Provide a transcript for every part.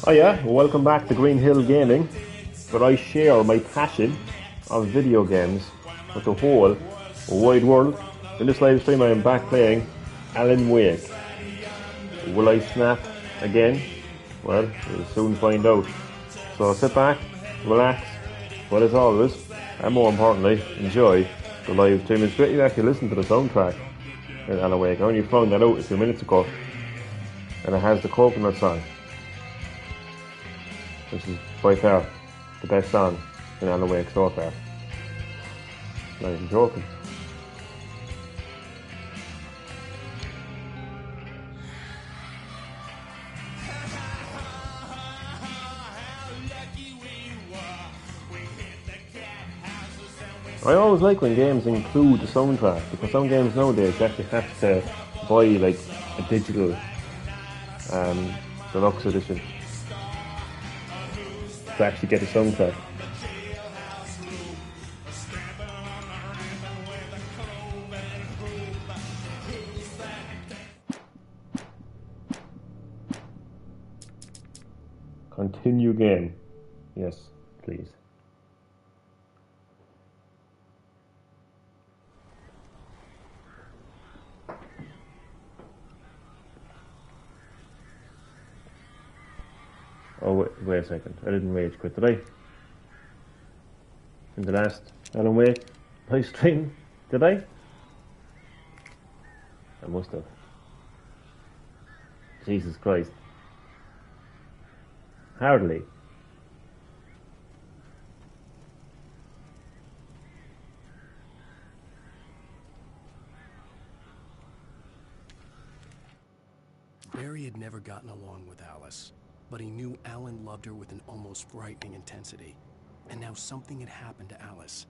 Oh yeah, welcome back to Green Hill Gaming, where I share my passion of video games with the whole wide world. In this live stream, I am back playing Alan Wake. Will I snap again? Well, we'll soon find out. So sit back, relax, but as always, and more importantly, enjoy the live stream. It's great you actually listen to the soundtrack in Alan Wake. I only found that out a few minutes ago, and it has the coconut song. This is by far the best song in Alan Wake so far. Not even joking. I always like when games include the soundtrack, because some games nowadays you actually have to buy like a digital deluxe edition to actually get the soundtrack. Continue game. Yes, please. Oh, wait a second. I didn't rage quit, did I? In the last Alan Wake live stream, did I? I must have. Jesus Christ. Hardly. Barry had never gotten along with Alice, but he knew Alan loved her with an almost frightening intensity. And now something had happened to Alice.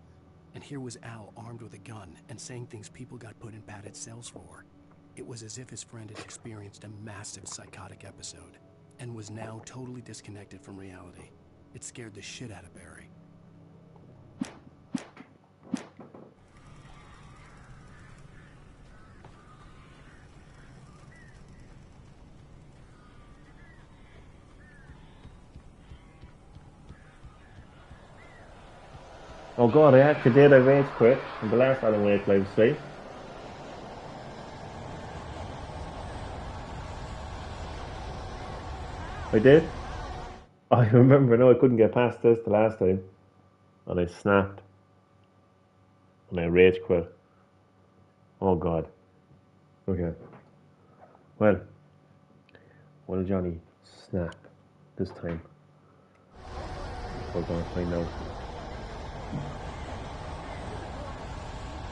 And here was Al armed with a gun and saying things people got put in padded cells for. It was as if his friend had experienced a massive psychotic episode and was now totally disconnected from reality. It scared the shit out of Barry. Oh god, I actually did a rage quit in the last Alan Wake live stream. I did. I remember now I couldn't get past this the last time. And I snapped. And I rage quit. Oh god. Okay. Well, will Johnny snap this time? We're going to find out.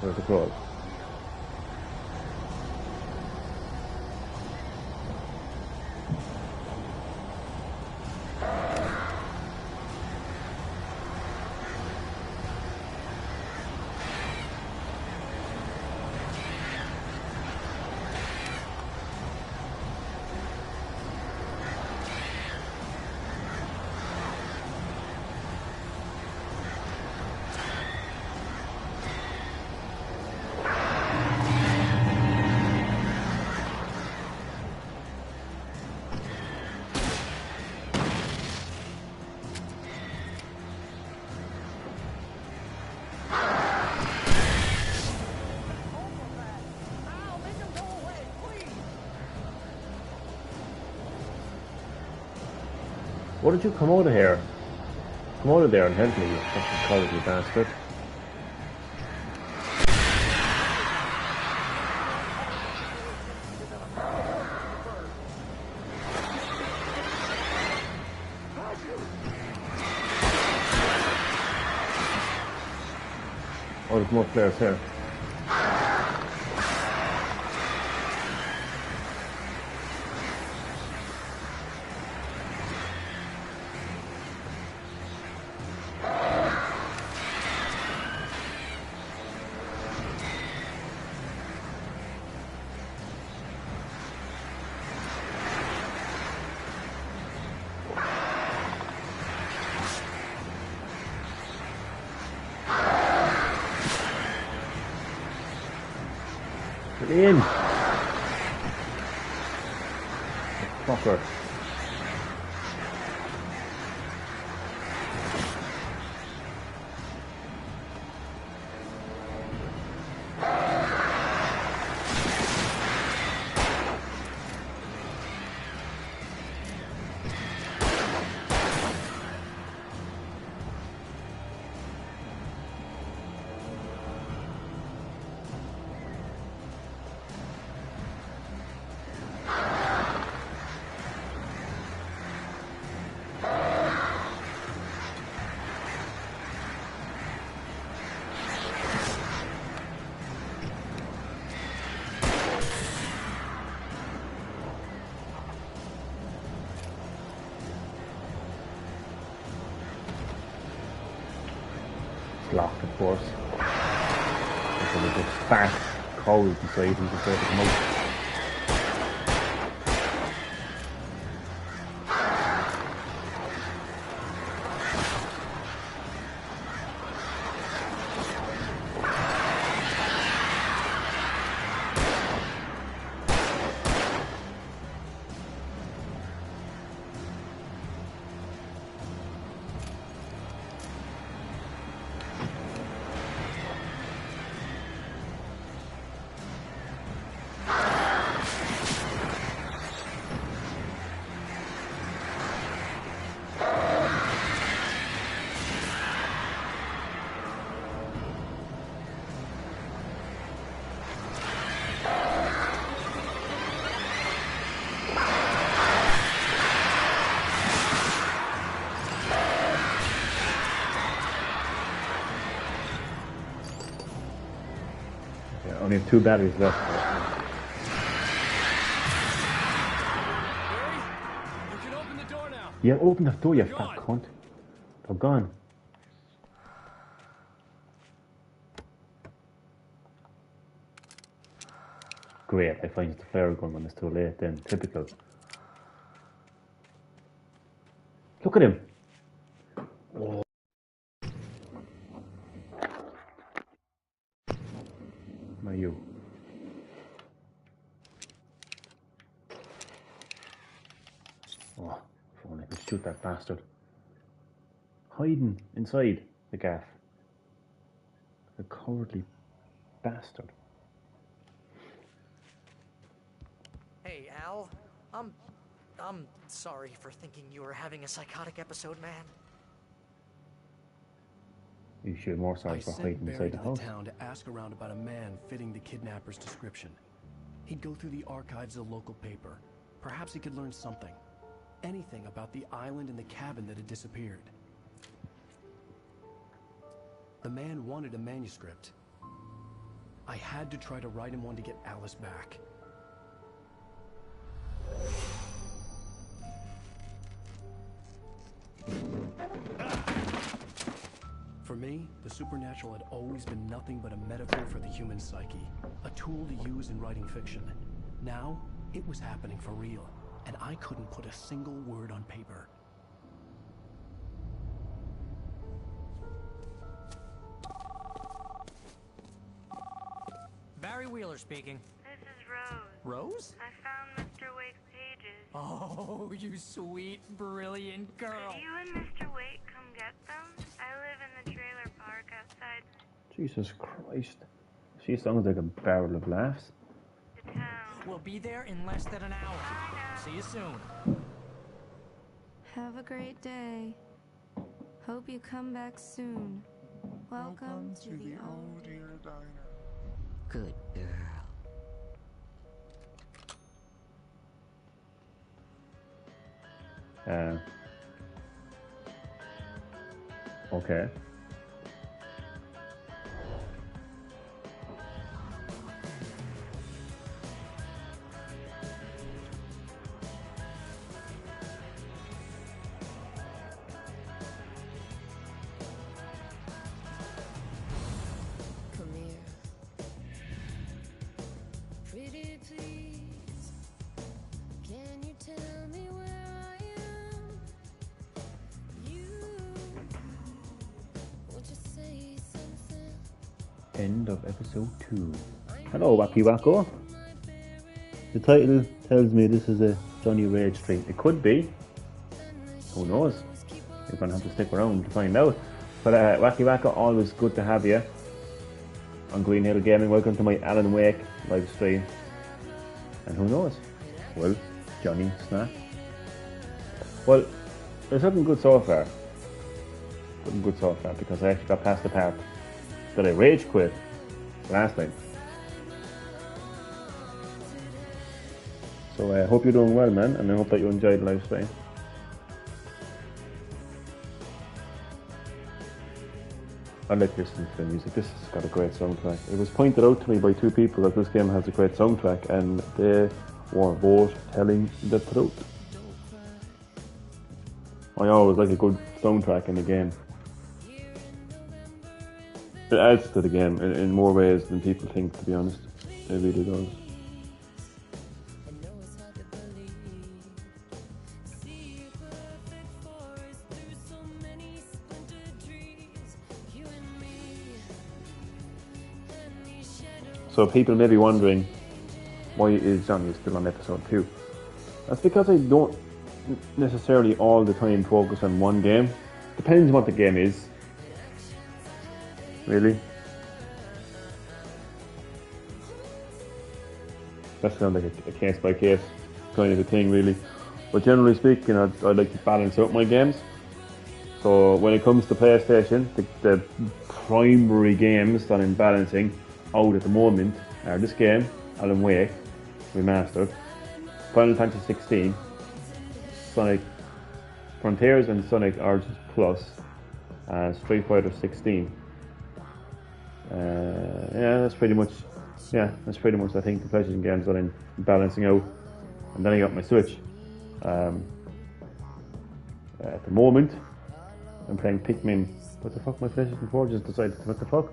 Where's the claws? What did you come out of here? Come out of there and help me, you fucking cowardly bastard. Oh, there's more players here. Get in! Fucker. blocked, of course. There's a fat cow beside who's afraid of the mouse. Yeah, only have 2 batteries left. Barry, you can open the door now. Yeah, open the door, you fat cunt. They're gone. Great, I find the flare gun when it's too late then. Typical. Look at him. Oh. Where are you? Oh, if only I could shoot that bastard. Hiding inside the gaff. The cowardly bastard. Hey, Al. I'm sorry for thinking you were having a psychotic episode, man. You should be more sorry I for sent hiding Barry inside to the the house. town to ask around about a man fitting the kidnapper's description. He'd go through the archives of the local paper. Perhaps he could learn something. Anything about the island and the cabin that had disappeared. The man wanted a manuscript. I had to try to write him one to get Alice back. For me, the supernatural had always been nothing but a metaphor for the human psyche, a tool to use in writing fiction. Now, it was happening for real, and I couldn't put a single word on paper. Barry Wheeler speaking. This is Rose. Rose? I found Mr. Wake's pages. Oh, you sweet, brilliant girl. Could you and Mr. Wake come get them? I live in the trailer park outside Jesus Christ. She sounds like a barrel of laughs. the town. We'll be there in less than an hour. Bye now. See you soon. Have a great day. Hope you come back soon. Welcome to the old dear diner. Good girl. Okay. Come here. Pretty please. Can you tell me where I am? You. Won't you say something? End of episode 2. Hello, Wacky Wacko. The title tells me this is a Johnny Rage stream. It could be. Who knows? You're going to have to stick around to find out. But Wacky Wacko, always good to have you on Green Hill Gaming. Welcome to my Alan Wake live stream. And who knows? Well, Johnny Snap. Well, there's something good so far. Something good so far because I actually got past the part that I rage quit last time. So I hope you're doing well, man, and I hope that you enjoyed the live stream. I like listening to the music. This has got a great soundtrack. It was pointed out to me by 2 people that this game has a great soundtrack, and they were both telling the truth. I always like a good soundtrack in a game. It adds to the game in more ways than people think, to be honest. It really does. So people may be wondering, why is Johnny still on episode 2? That's because I don't necessarily all the time focus on one game. Depends what the game is. Really. That sounds like a case by case kind of a thing, really. But generally speaking, I like to balance out my games. So when it comes to PlayStation, the primary games that I'm balancing out at the moment are this game, Alan Wake Remastered, Final Fantasy 16, Sonic Frontiers and Sonic Origins Plus, and Street Fighter 16. That's pretty much I think the PlayStation games that I'm balancing out. And then I got my Switch. At the moment, I'm playing Pikmin. What the fuck? My PlayStation 4 just decided. What the fuck?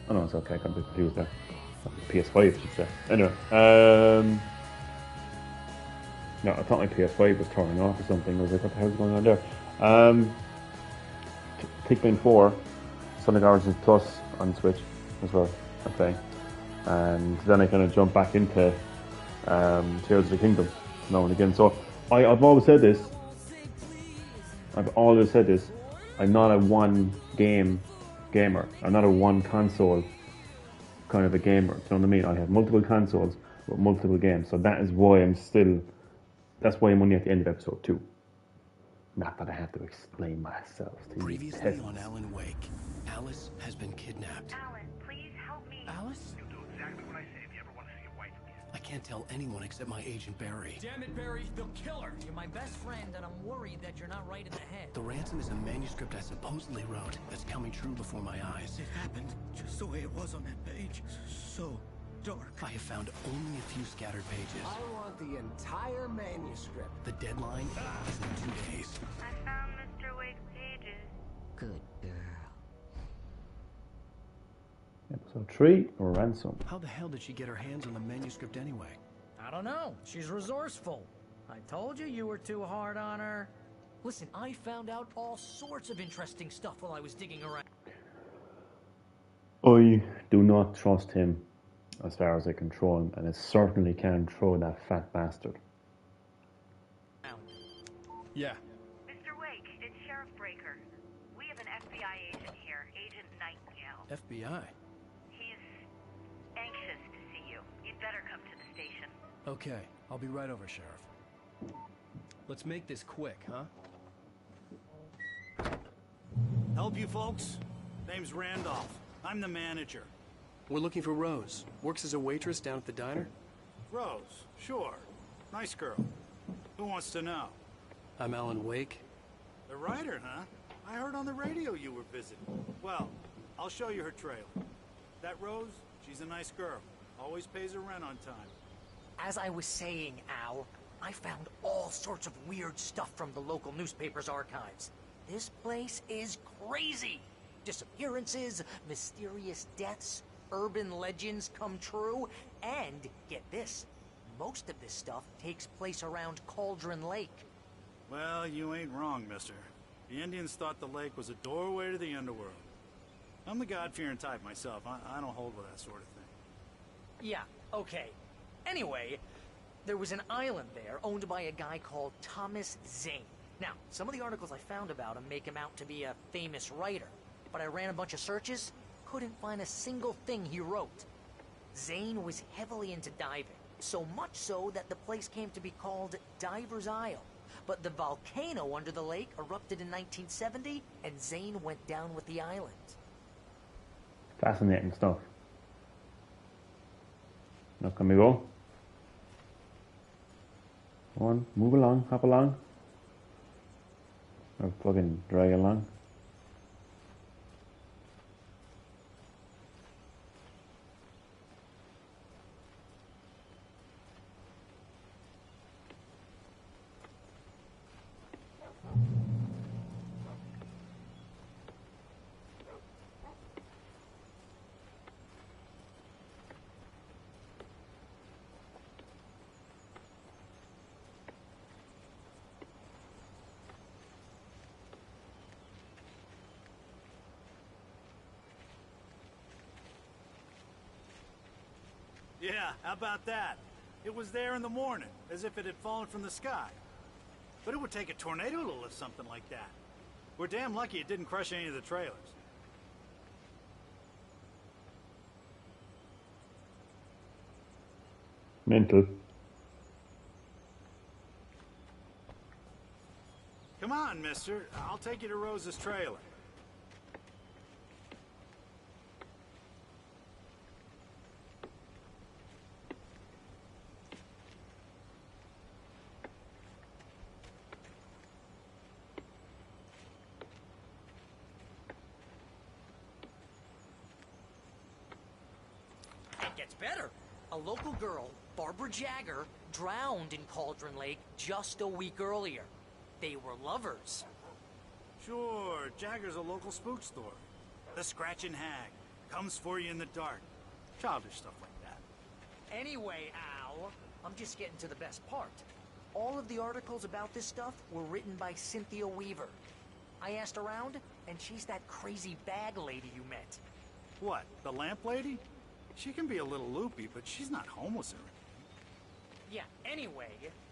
Oh no, it's okay. I got a bit confused there. PS5, I should say. Anyway, no, I thought my PS5 was turning off or something. I was like, what the hell's going on there? Pikmin 4, Sonic Origins Plus on Switch as well. I'm playing, and then I kind of jump back into Tears of the Kingdom now and again. So I've always said this. I'm not a one game gamer. I'm not a one console kind of a gamer. Do you know what I mean? I have multiple consoles with multiple games. So that is why that's why I'm only at the end of episode 2. Not that I have to explain myself to you. Previously on Alan Wake, Alice has been kidnapped. Alan, please help me. Alice? You'll do exactly what I say if you ever want to see your wife again. I can't tell anyone except my agent Barry. Damn it, Barry, they'll kill her. You're my best friend, and I'm worried that you're not right in the head. The ransom is a manuscript I supposedly wrote that's coming true before my eyes. It happened just the way it was on that page. So dark. I have found only a few scattered pages. I want the entire manuscript. The deadline is in 2 days. I found Mr. Wake's pages. Good girl. Episode 3, or Ransom. How the hell did she get her hands on the manuscript anyway? I don't know. She's resourceful. I told you were too hard on her. Listen, I found out all sorts of interesting stuff while I was digging around. I do not trust him as far as I can throw him, and I certainly can't throw that fat bastard. Yeah. Mr. Wake, it's Sheriff Breaker. We have an FBI agent here, Agent Nightingale. FBI? He's anxious to see you. You'd better come to the station. Okay, I'll be right over, Sheriff. Let's make this quick, huh? Help you folks? Name's Randolph. I'm the manager. We're looking for Rose. Works as a waitress down at the diner. Rose, sure. Nice girl. Who wants to know? I'm Alan Wake. The writer, huh? I heard on the radio you were visiting. Well, I'll show you her trailer. That Rose, she's a nice girl. Always pays her rent on time. As I was saying, Al, I found all sorts of weird stuff from the local newspaper's archives. This place is crazy. Disappearances, mysterious deaths, urban legends come true, and get this, most of this stuff takes place around Cauldron Lake. Well, you ain't wrong, mister. The Indians thought the lake was a doorway to the underworld. I'm the God-fearing type myself. I don't hold with that sort of thing. Yeah, okay. Anyway, there was an island there owned by a guy called Thomas Zane. Now, some of the articles I found about him make him out to be a famous writer, but I ran a bunch of searches, couldn't find a single thing he wrote. Zane was heavily into diving, so much so that the place came to be called Diver's Isle. But the volcano under the lake erupted in 1970, and Zane went down with the island. Fascinating stuff. Now can we go? Go on, move along, hop along. Or fucking drag along. Yeah, how about that? It was there in the morning, as if it had fallen from the sky. But it would take a tornado to lift something like that. We're damn lucky it didn't crush any of the trailers. Mental. Come on, mister. I'll take you to Rose's trailer. It gets better. A local girl, Barbara Jagger, drowned in Cauldron Lake just a week earlier. They were lovers. Sure, Jagger's a local spook store. The Scratching Hag. Comes for you in the dark. Childish stuff like that. Anyway, Al, I'm just getting to the best part. All of the articles about this stuff were written by Cynthia Weaver. I asked around, and she's that crazy bag lady you met. What, the lamp lady? She can be a little loopy, but she's not homeless or anything. Yeah, anyway,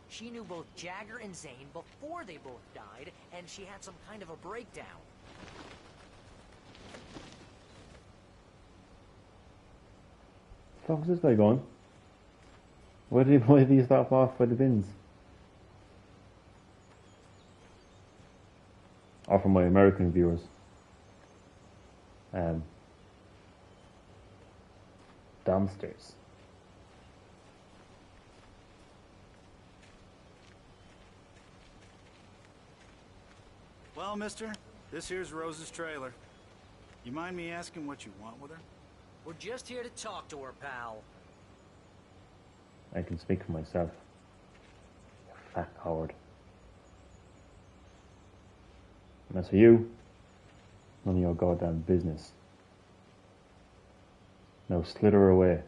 she knew both Jagger and Zane before they both died, and she had some kind of a breakdown. What the fuck is this guy going? Why did he stop off by the bins? Or for my American viewers. Downstairs. Well, mister, this here's Rose's trailer. You mind me asking what you want with her? We're just here to talk to her, pal. I can speak for myself. You fat coward. And as for you, none of your goddamn business. Now slither away.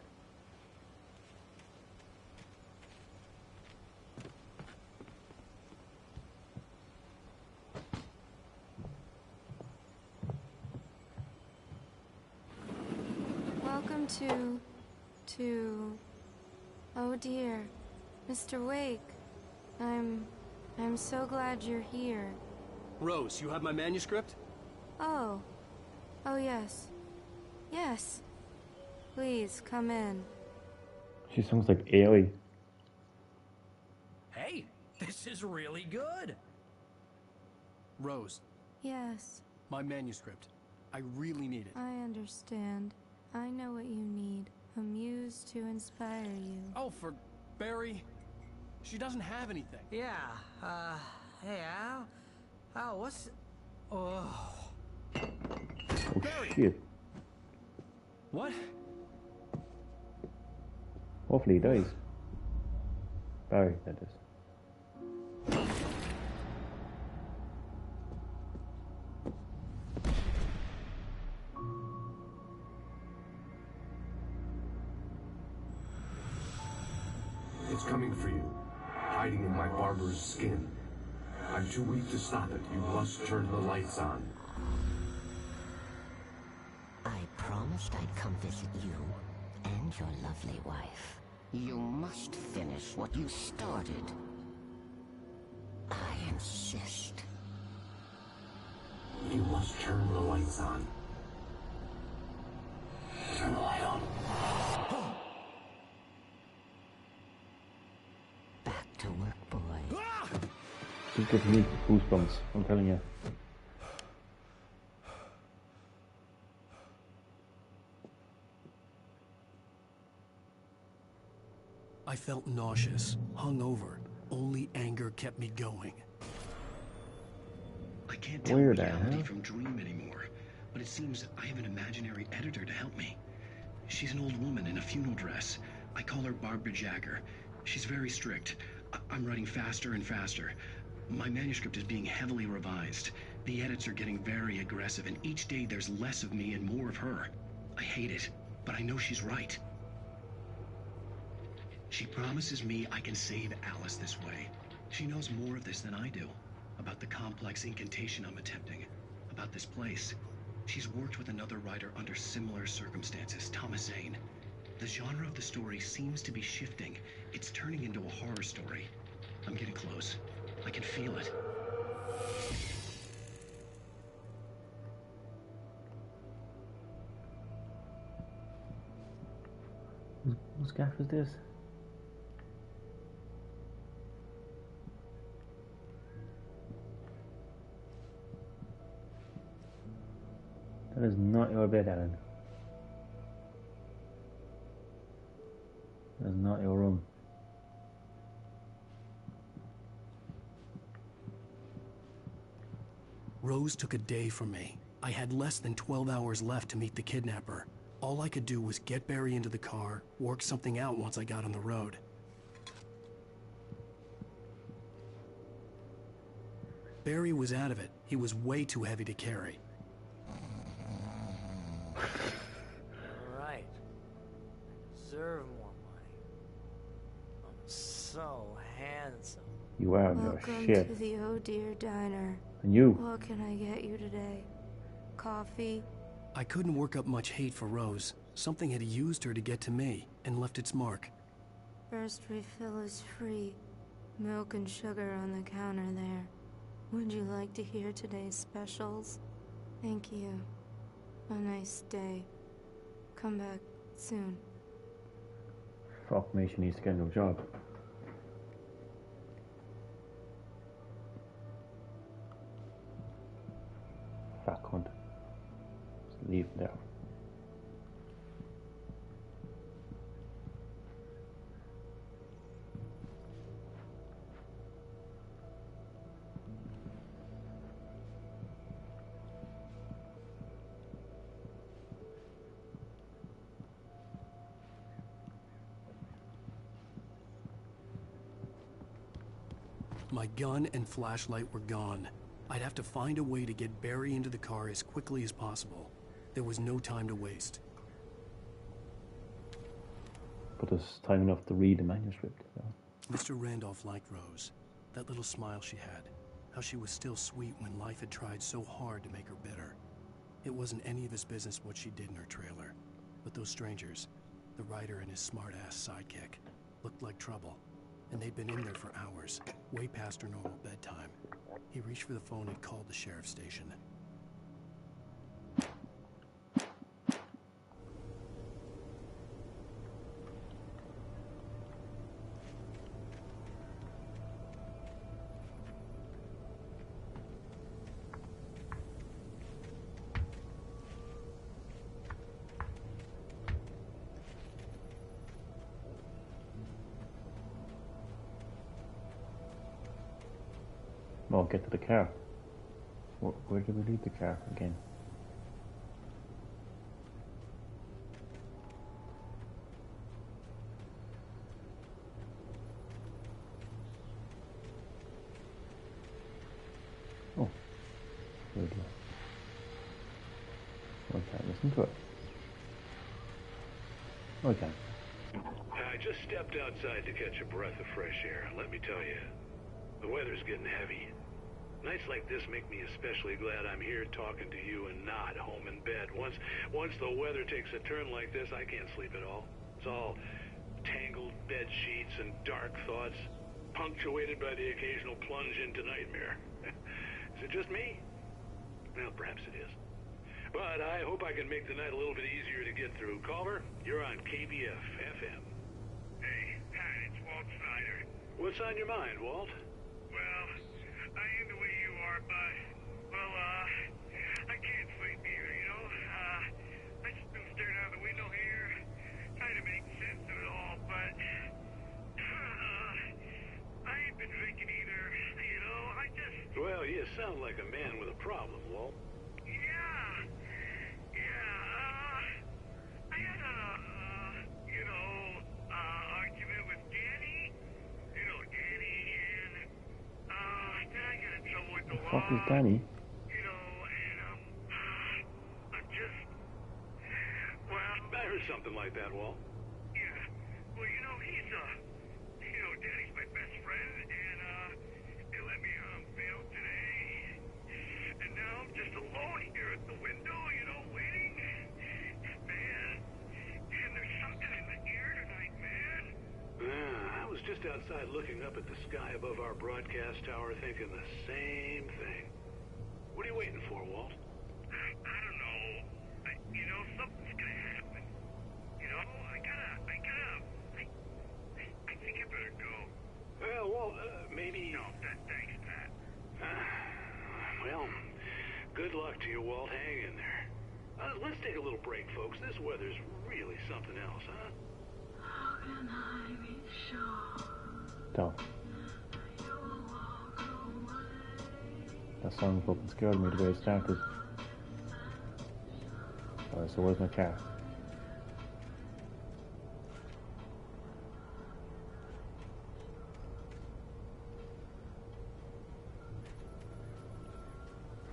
Welcome to... Oh dear, Mr. Wake. I'm so glad you're here. Rose, you have my manuscript? Oh. Oh yes. Yes. Please, come in. She sounds like AI. Hey, this is really good. Rose, Yes, my manuscript. I really need it. I understand. I know what you need. A muse to inspire you. Oh, for Barry. She doesn't have anything. Yeah, hey, Al? Al, what's... Oh... Oh shit. What? Hopefully he dies. Barry, that is. It's coming for you, hiding in my barber's skin. I'm too weak to stop it. You must turn the lights on. I promised I'd come visit you and your lovely wife. You must finish what you started. I insist. You must turn the lights on. Turn the light on. Back to work, boy. She's giving me goosebumps, I'm telling you. I felt nauseous, hungover. Only anger kept me going. I can't tell Weird, reality huh? from dream anymore, but it seems I have an imaginary editor to help me. She's an old woman in a funeral dress. I call her Barbara Jagger. She's very strict. I'm writing faster and faster. My manuscript is being heavily revised. The edits are getting very aggressive, and each day there's less of me and more of her. I hate it, but I know she's right. She promises me I can save Alice this way. She knows more of this than I do. About the complex incantation I'm attempting. About this place. She's worked with another writer under similar circumstances, Thomas Zane. The genre of the story seems to be shifting. It's turning into a horror story. I'm getting close. I can feel it. Whose gaff is this? That is not your bed, Alan. That is not your room. Rose took a day from me. I had less than 12 hours left to meet the kidnapper. All I could do was get Barry into the car, work something out once I got on the road. Barry was out of it. He was way too heavy to carry. Right. Deserve more money. I'm so handsome. You are your Welcome shit. to the Oh Dear Diner. And you. What can I get you today? Coffee? I couldn't work up much hate for Rose. Something had used her to get to me and left its mark. First refill is free. Milk and sugar on the counter there. Would you like to hear today's specials? Thank you. A nice day. Come back soon. Fuck me, she needs to get a new job. Fat cunt. Just leave it there. My gun and flashlight were gone. I'd have to find a way to get Barry into the car as quickly as possible. There was no time to waste. But there's time enough to read the manuscript. So. Mr. Randolph liked Rose. That little smile she had. How she was still sweet when life had tried so hard to make her bitter. It wasn't any of his business what she did in her trailer. But those strangers, the writer and his smart-ass sidekick, looked like trouble. And they'd been in there for hours, way past her normal bedtime. He reached for the phone and called the sheriff's station. Oh, get to the car. Where did we leave the car again? Oh, good. I can't listen to it. Oh, I can. I just stepped outside to catch a breath of fresh air. Let me tell you, the weather's getting heavy. Nights like this make me especially glad I'm here talking to you and not home in bed. Once the weather takes a turn like this, I can't sleep at all. It's all tangled bed sheets and dark thoughts, punctuated by the occasional plunge into nightmare. Is it just me? Well, perhaps it is. But I hope I can make the night a little bit easier to get through. Caller, you're on KBF FM. Hey, Pat, it's Walt Snyder. What's on your mind, Walt? Well, I am the way you are, but, well, I can't sleep either, you know? I just been staring out the window here, trying to make sense of it all, but, I ain't been drinking either, you know? I just... Well, you sound like a man with a problem, Walt. I had argument with Danny. You know Danny, and, then I got in trouble with the law. What is Danny? You know, and, I'm just, well... I heard something like that, Walt. Yeah. Well, you know, he's, Danny's my best friend, and, he let me, bail today. And now I'm just alone here at the window, you know, waiting. Man, and there's something in the just outside looking up at the sky above our broadcast tower thinking the same thing. What are you waiting for, Walt? I don't know. You know, something's gonna happen. You know, I think I better go. Well, Walt, maybe... No, thanks, Pat. Well, good luck to you, Walt. Hang in there. Let's take a little break, folks. This weather's really something else, huh? How can I be sure? Don't. That song fucking scared me the way it started. Alright, so where's my car?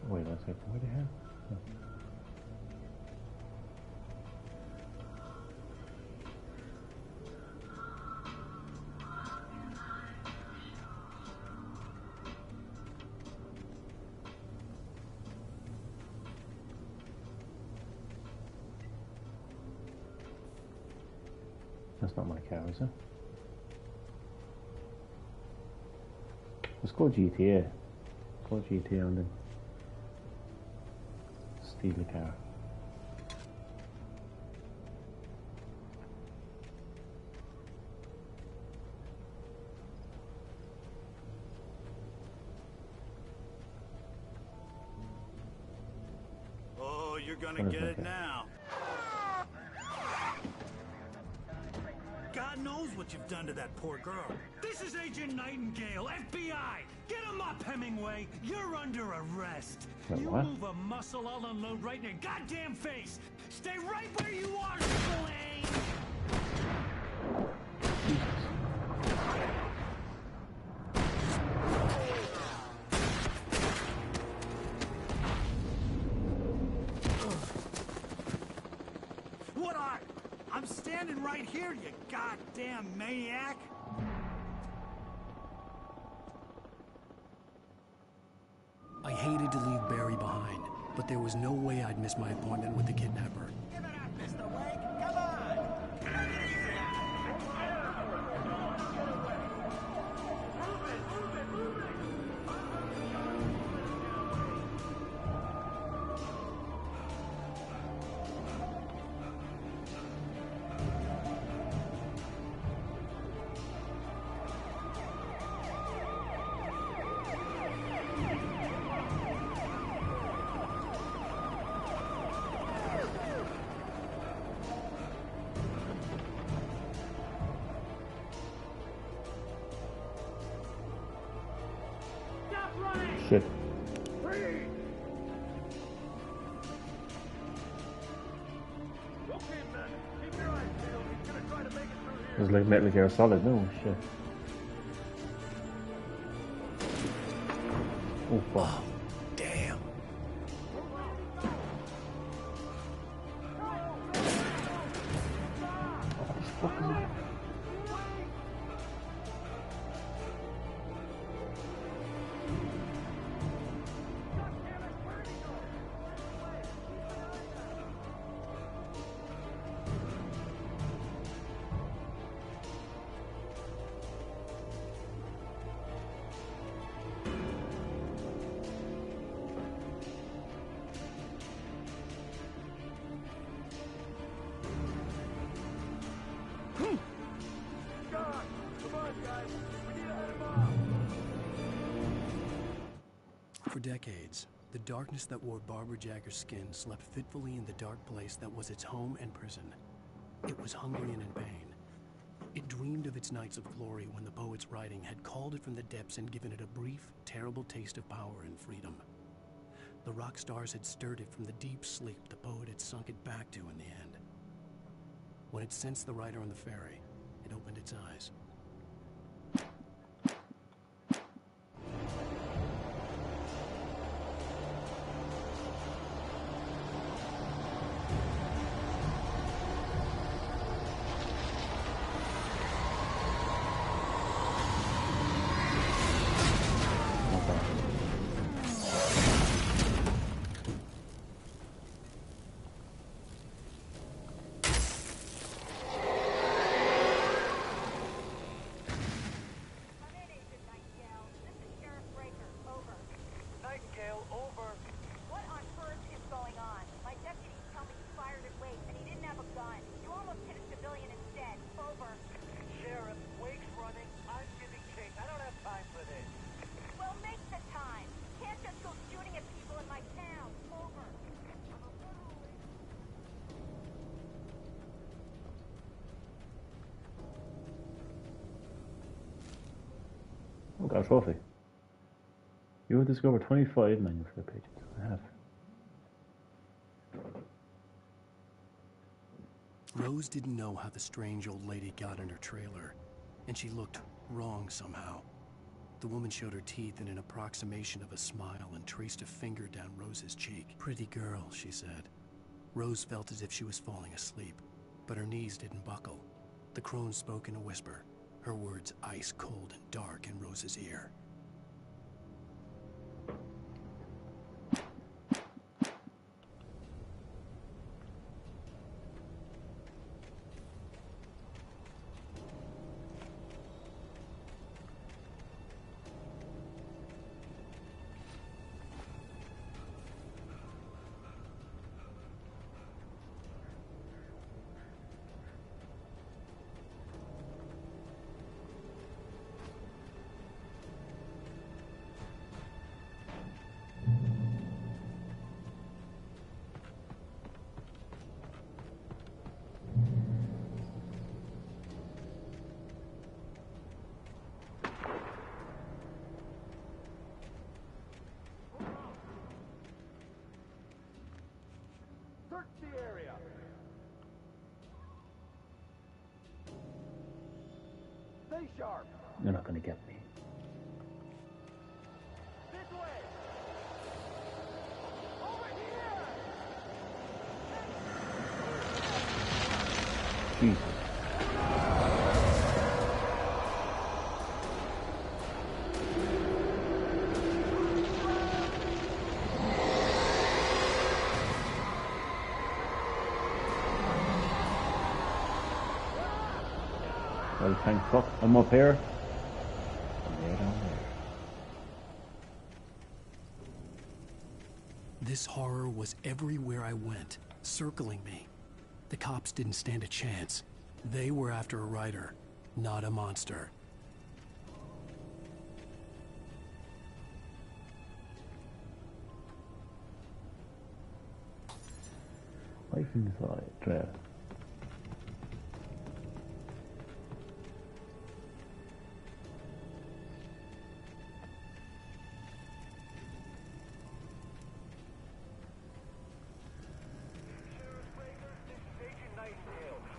Wait one second, where the hell? Oh. That's not my car, is it? Let's go GTA. Go GTA and then steal the car. Oh, you're gonna get it now. God knows what you've done to that poor girl. This is Agent Nightingale, FBI! Get him up, Hemingway! You're under arrest! Wait, you what? move a muscle, I'll unload right in your goddamn face! Stay right where you are, Spillane! What are? I'm standing right here, you goddamn maniac! I hated to leave Barry behind, but there was no way I'd miss my appointment with the kidnapper. Give it up, Mr. Wake! Come on! Shit. It's like Metal Gear Solid, no shit. Oh fuck. Damn. For decades, the darkness that wore Barbara Jagger's skin slept fitfully in the dark place that was its home and prison. It was hungry and in pain. It dreamed of its nights of glory when the poet's writing had called it from the depths and given it a brief, terrible taste of power and freedom. The rock stars had stirred it from the deep sleep the poet had sunk it back to in the end. When it sensed the rider on the ferry, it opened its eyes. a trophy. You have discovered 25 manuscript pages. I have. Rose didn't know how the strange old lady got in her trailer, and she looked wrong somehow. The woman showed her teeth in an approximation of a smile and traced a finger down Rose's cheek. Pretty girl, she said. Rose felt as if she was falling asleep, but her knees didn't buckle. The crone spoke in a whisper, her words ice cold and dark in Rose's ear. Search the area. Stay sharp. You're not going to get me. This way. Over here. Jesus. Well, thank fuck. I'm up here. I'm way down there. This horror was everywhere I went, circling me. The cops didn't stand a chance. They were after a writer, not a monster. Life inside, Dread.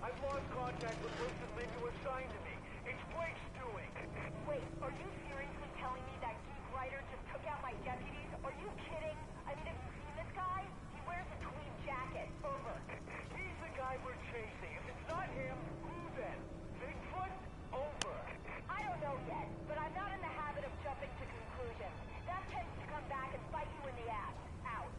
I've lost contact with Wilson Lynn who assigned to me. It's Blake's doing. Wait, are you seriously telling me that geek writer just took out my deputies? Are you kidding? I mean, have you seen this guy? He wears a tweed jacket. Over. He's the guy we're chasing. If it's not him, who then? Bigfoot? Over. I don't know yet, but I'm not in the habit of jumping to conclusions. That tends to come back and bite you in the ass. Out.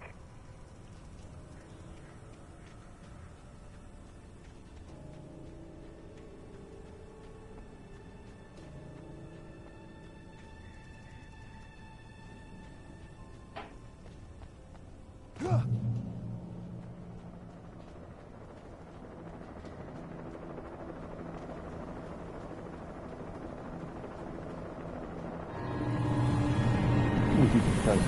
Oh, Jesus Christ.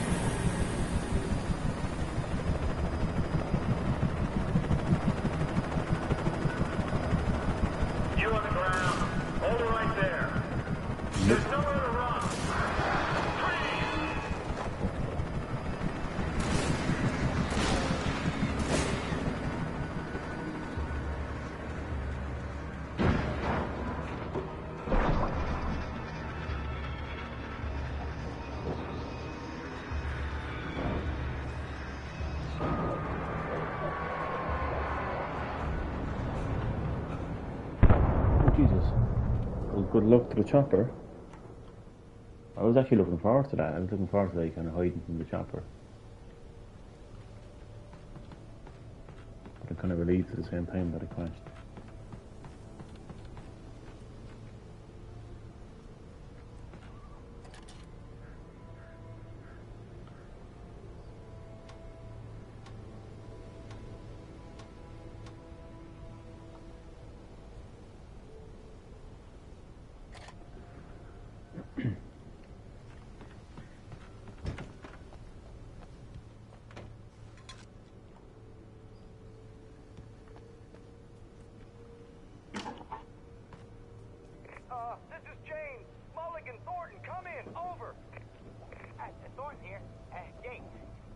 You on the ground. Hold it right there. There's nowhere to run. Jesus. Well, good luck to the chopper. I was actually looking forward to that. I was looking forward to like kind of hiding from the chopper. But I'm kind of relieved at the same time that it crashed. Mulligan, Thornton, come in. Over. Thornton here. Jake,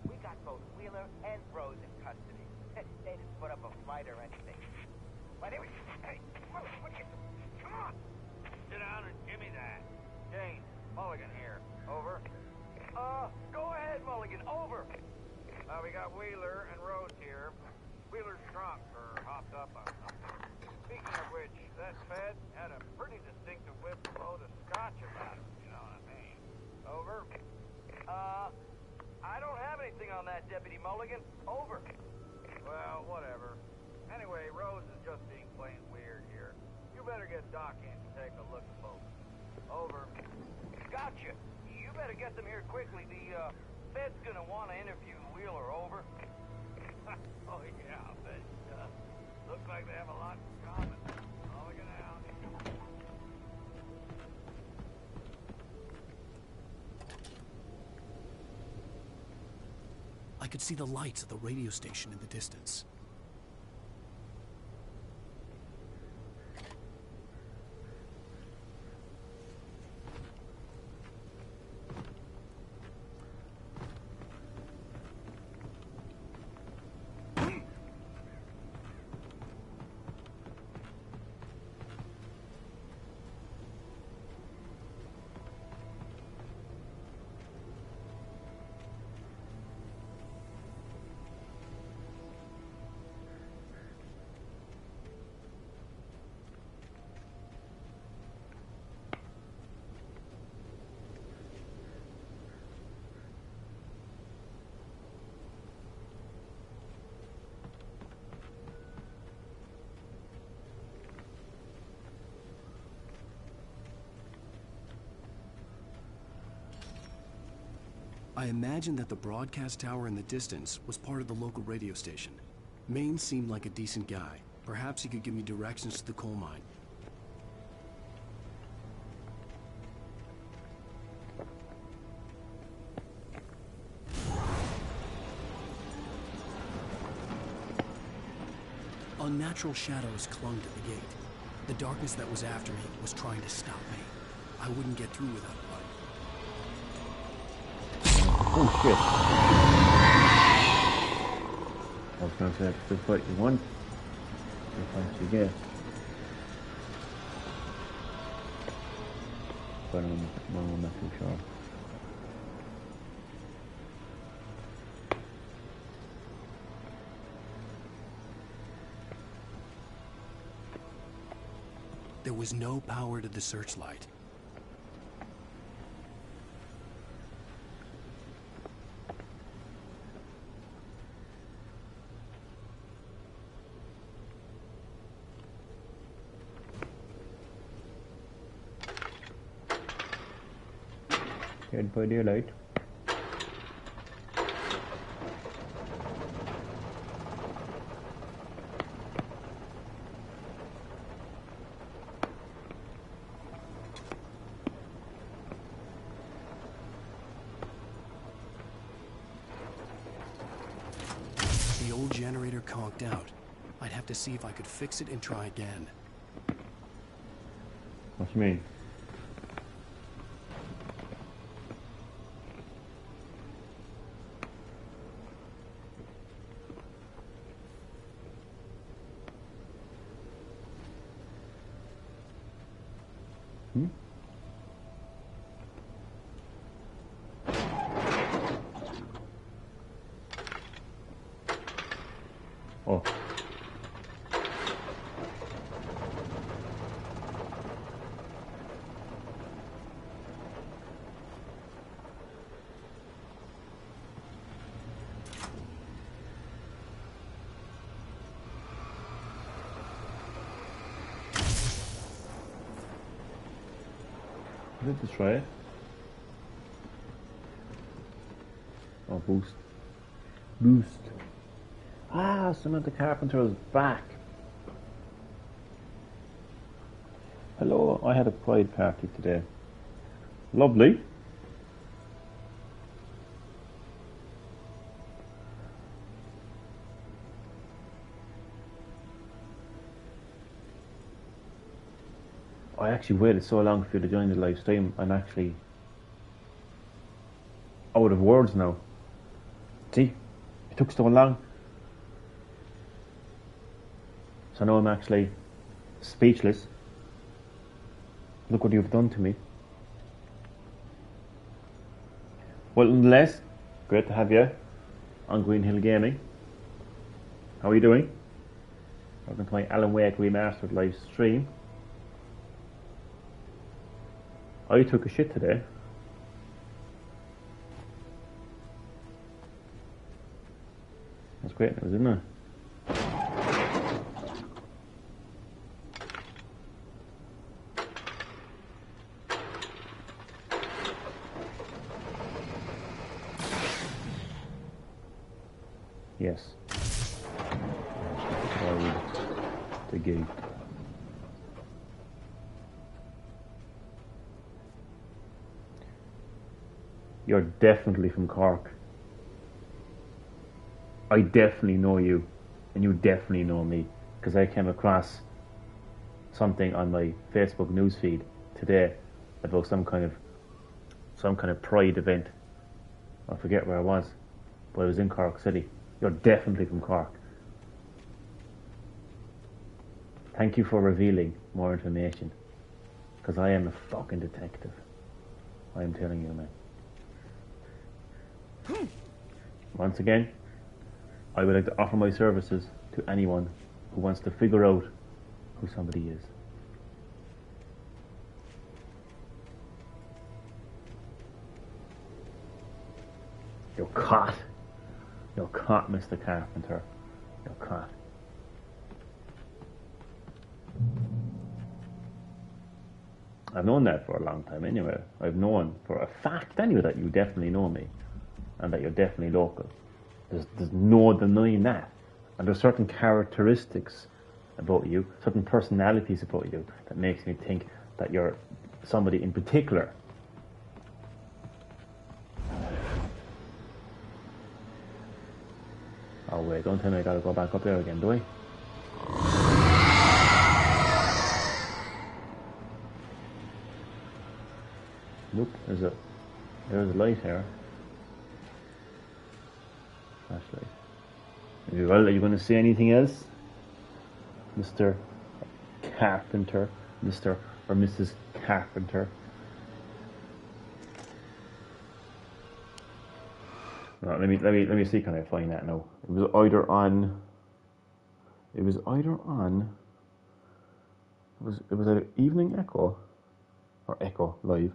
we got both Wheeler and Rose in custody. They didn't put up a fight or anything. But anyway, hey, come on. Sit down and give me that. Jane, Mulligan here. Over. Go ahead, Mulligan. Over. We got Wheeler and Rose here. Wheeler's drunk or hopped up on something. Speaking of which, that Fed had a pretty distinctive whiff load of scotch about it, you know what I mean. Over. I don't have anything on that, Deputy Mulligan. Over. Well, whatever. Anyway, Rose is just being plain weird here. You better get Doc in to take a look at both. Over. Gotcha. You better get them here quickly. The Fed's gonna want to interview Wheeler. Over. Oh yeah, I bet it does. Looks like they have a lot in common. Mulligan out. I could see the lights of the radio station in the distance. I imagined that the broadcast tower in the distance was part of the local radio station. Maine seemed like a decent guy. Perhaps he could give me directions to the coal mine. Unnatural shadows clung to the gate. The darkness that was after me was trying to stop me. I wouldn't get through without light. Oh shit. I was going to say, it's the fight you want. The fight you get. But I'm not too sure. There was no power to the searchlight. Head by daylight. The old generator conked out. I'd have to see if I could fix it and try again. What do you mean? Oh. Is it the tray? Oh, boost. Boost. Ah, Samantha Carpenter is back. Hello, I had a pride party today. Lovely. I actually waited so long for you to join the live stream. I'm actually out of words now. See, it took so long. So now I'm actually speechless. Look what you've done to me. Well, nonetheless, great to have you on Green Hill Gaming. How are you doing? Welcome to my Alan Wake Remastered live stream. I took a shit today. That's great news, isn't it? Yes. The gate. You're definitely from Cork. I definitely know you, and you definitely know me, because I came across something on my Facebook newsfeed today about some kind of pride event. I forget where I was, but I was in Cork City. You're definitely from Cork. Thank you for revealing more information, because I am a fucking detective. I am telling you, man. Once again, I would like to offer my services to anyone who wants to figure out who somebody is. You're caught. You're caught, Mr. Carpenter. You're caught. I've known that for a long time anyway. I've known for a fact anyway that you definitely know me and that you're definitely local. There's no denying that. And there's certain characteristics about you, certain personalities about you that makes me think that you're somebody in particular. Oh wait, don't tell me I gotta go back up there again, do I? Look, there's a light here. Flashlight. Well, are you going to say anything else, Mr. Carpenter, Mr. or Mrs. Carpenter? No, let me see. Can I find that now? It was either on. It was either Evening Echo or Echo Live,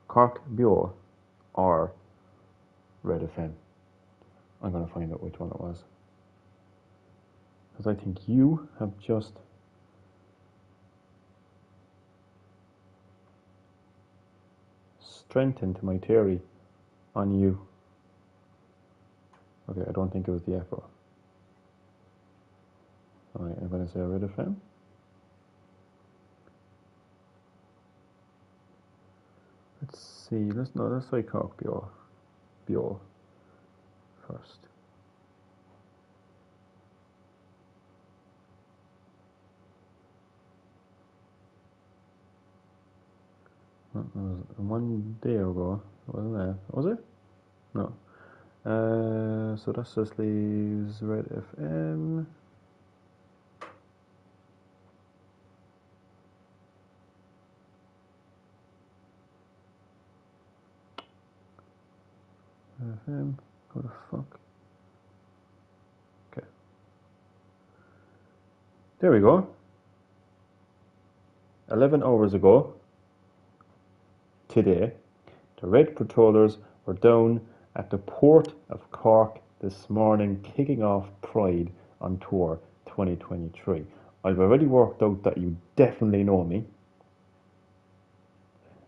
Cork Bio, or Red FM. I'm going to find out which one it was. Because I think you have just strengthened my theory on you. Okay, I don't think it was the Echo. Alright, I'm going to say Red FM. Let's see, let's try Cork Bio first. That was 1 day ago, wasn't it? Was it? No. So that just leaves Red FM. FM, what the fuck? Okay. There we go. 11 hours ago, today, the Red Patrollers were down at the port of Cork this morning, kicking off Pride on Tour 2023. I've already worked out that you definitely know me,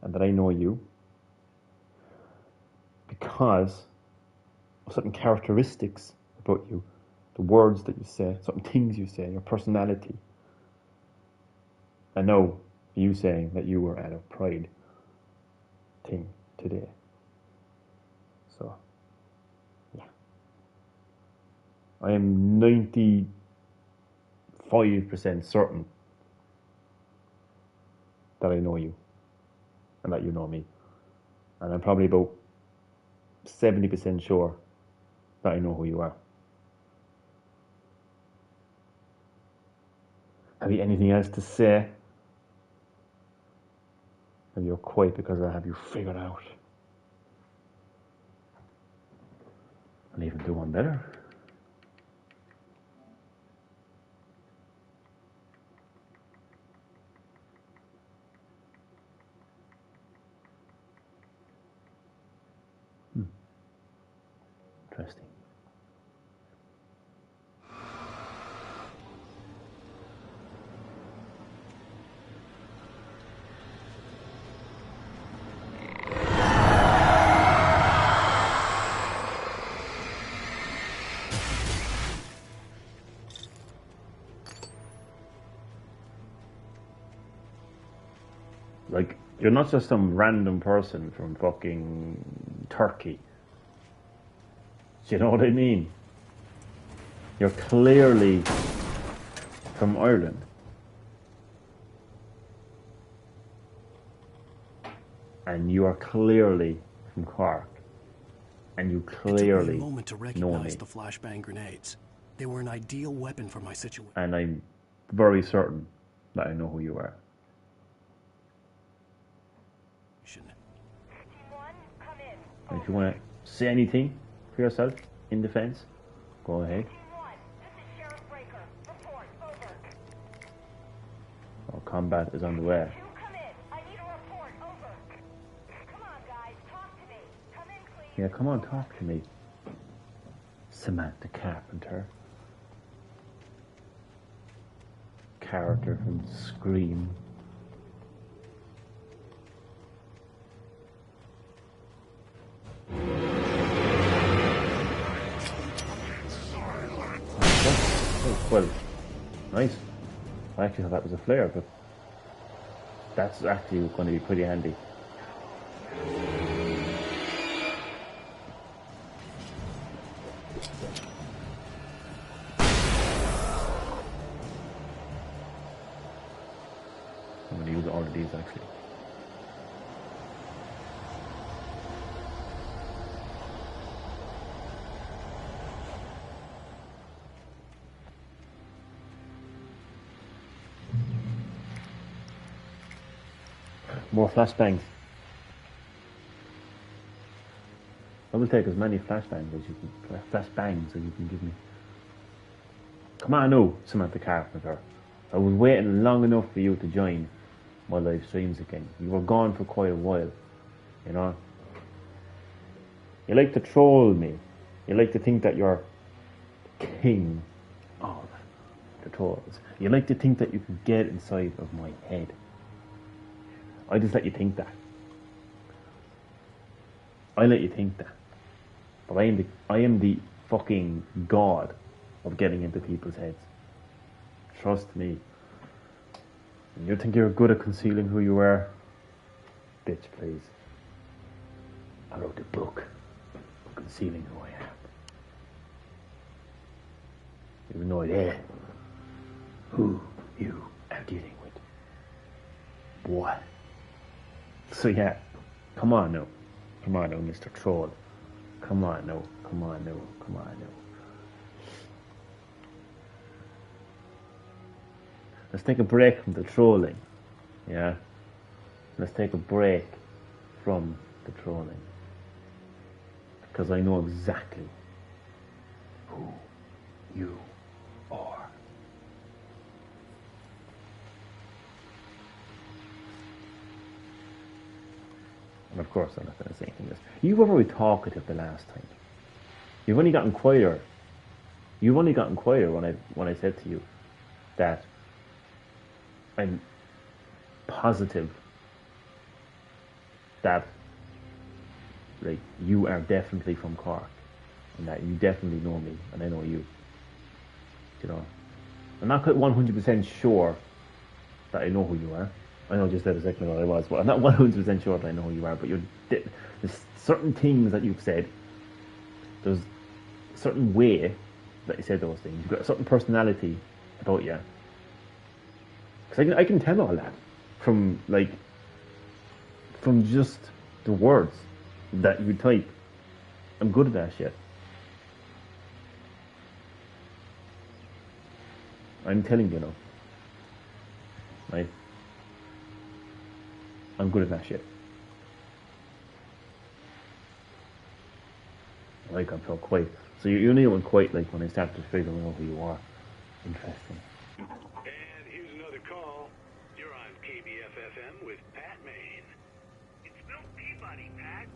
and that I know you, because of certain characteristics about you, the words that you say, certain things you say, your personality. I know you saying that you were at a Pride thing today. So, yeah. I am 95% certain that I know you and that you know me. And I'm probably about 70% sure that I know who you are. Have you anything else to say? And you're quiet because I have you figured out. I'll even do one better. Interesting. Like, you're not just some random person from fucking Turkey. Do you know what I mean? You're clearly from Ireland. And you are clearly from Cork. And you It took me a clearly moment to know me. recognize the flashbang grenades. They were an ideal weapon for my situation. And I'm very certain that I know who you are. And if you want to say anything for yourself in defense, go ahead. Oh, combat is on the way. Yeah, come on, talk to me. Samantha Carpenter. Character from Scream. Well, nice. I actually thought that was a flare, but that's actually going to be pretty handy. I'm going to use all of these actually. More flashbangs. I will take as many flashbangs as you can give me. Come on now, Samantha Carpenter. I was waiting long enough for you to join my live streams again. You were gone for quite a while, you know. You like to troll me. You like to think that you're king of the trolls. You like to think that you can get inside of my head. I just let you think that. I let you think that. But I am the fucking god of getting into people's heads. Trust me. And you think you're good at concealing who you are? Bitch, please. I wrote a book of concealing who I am. You have no idea who you are dealing with. What? So yeah, come on now, Mr. Troll. Come on now. Let's take a break from the trolling, yeah? Let's take a break from the trolling. Because I know exactly who you are. And of course I'm not going to say anything else. You were very talkative the last time. You've only gotten quieter. When I said to you that I'm positive that like you are definitely from Cork and that you definitely know me and I know you. You know, I'm not quite 100% sure that I know who you are. I know just that a second ago I was, but I'm not 100% sure that I know who you are. But there's certain things that you've said. There's a certain way that you said those things. You've got a certain personality about you. Because I can tell all that from just the words that you type. I'm good at that shit. I'm telling you now. Right? I'm good at that shit. Like, I'm so quiet. So you knew it was quite like when I started to figure out who you are. Interesting. And here's another call. You're on KBFFM with Pat Maine. It's Milt Peabody, Pat.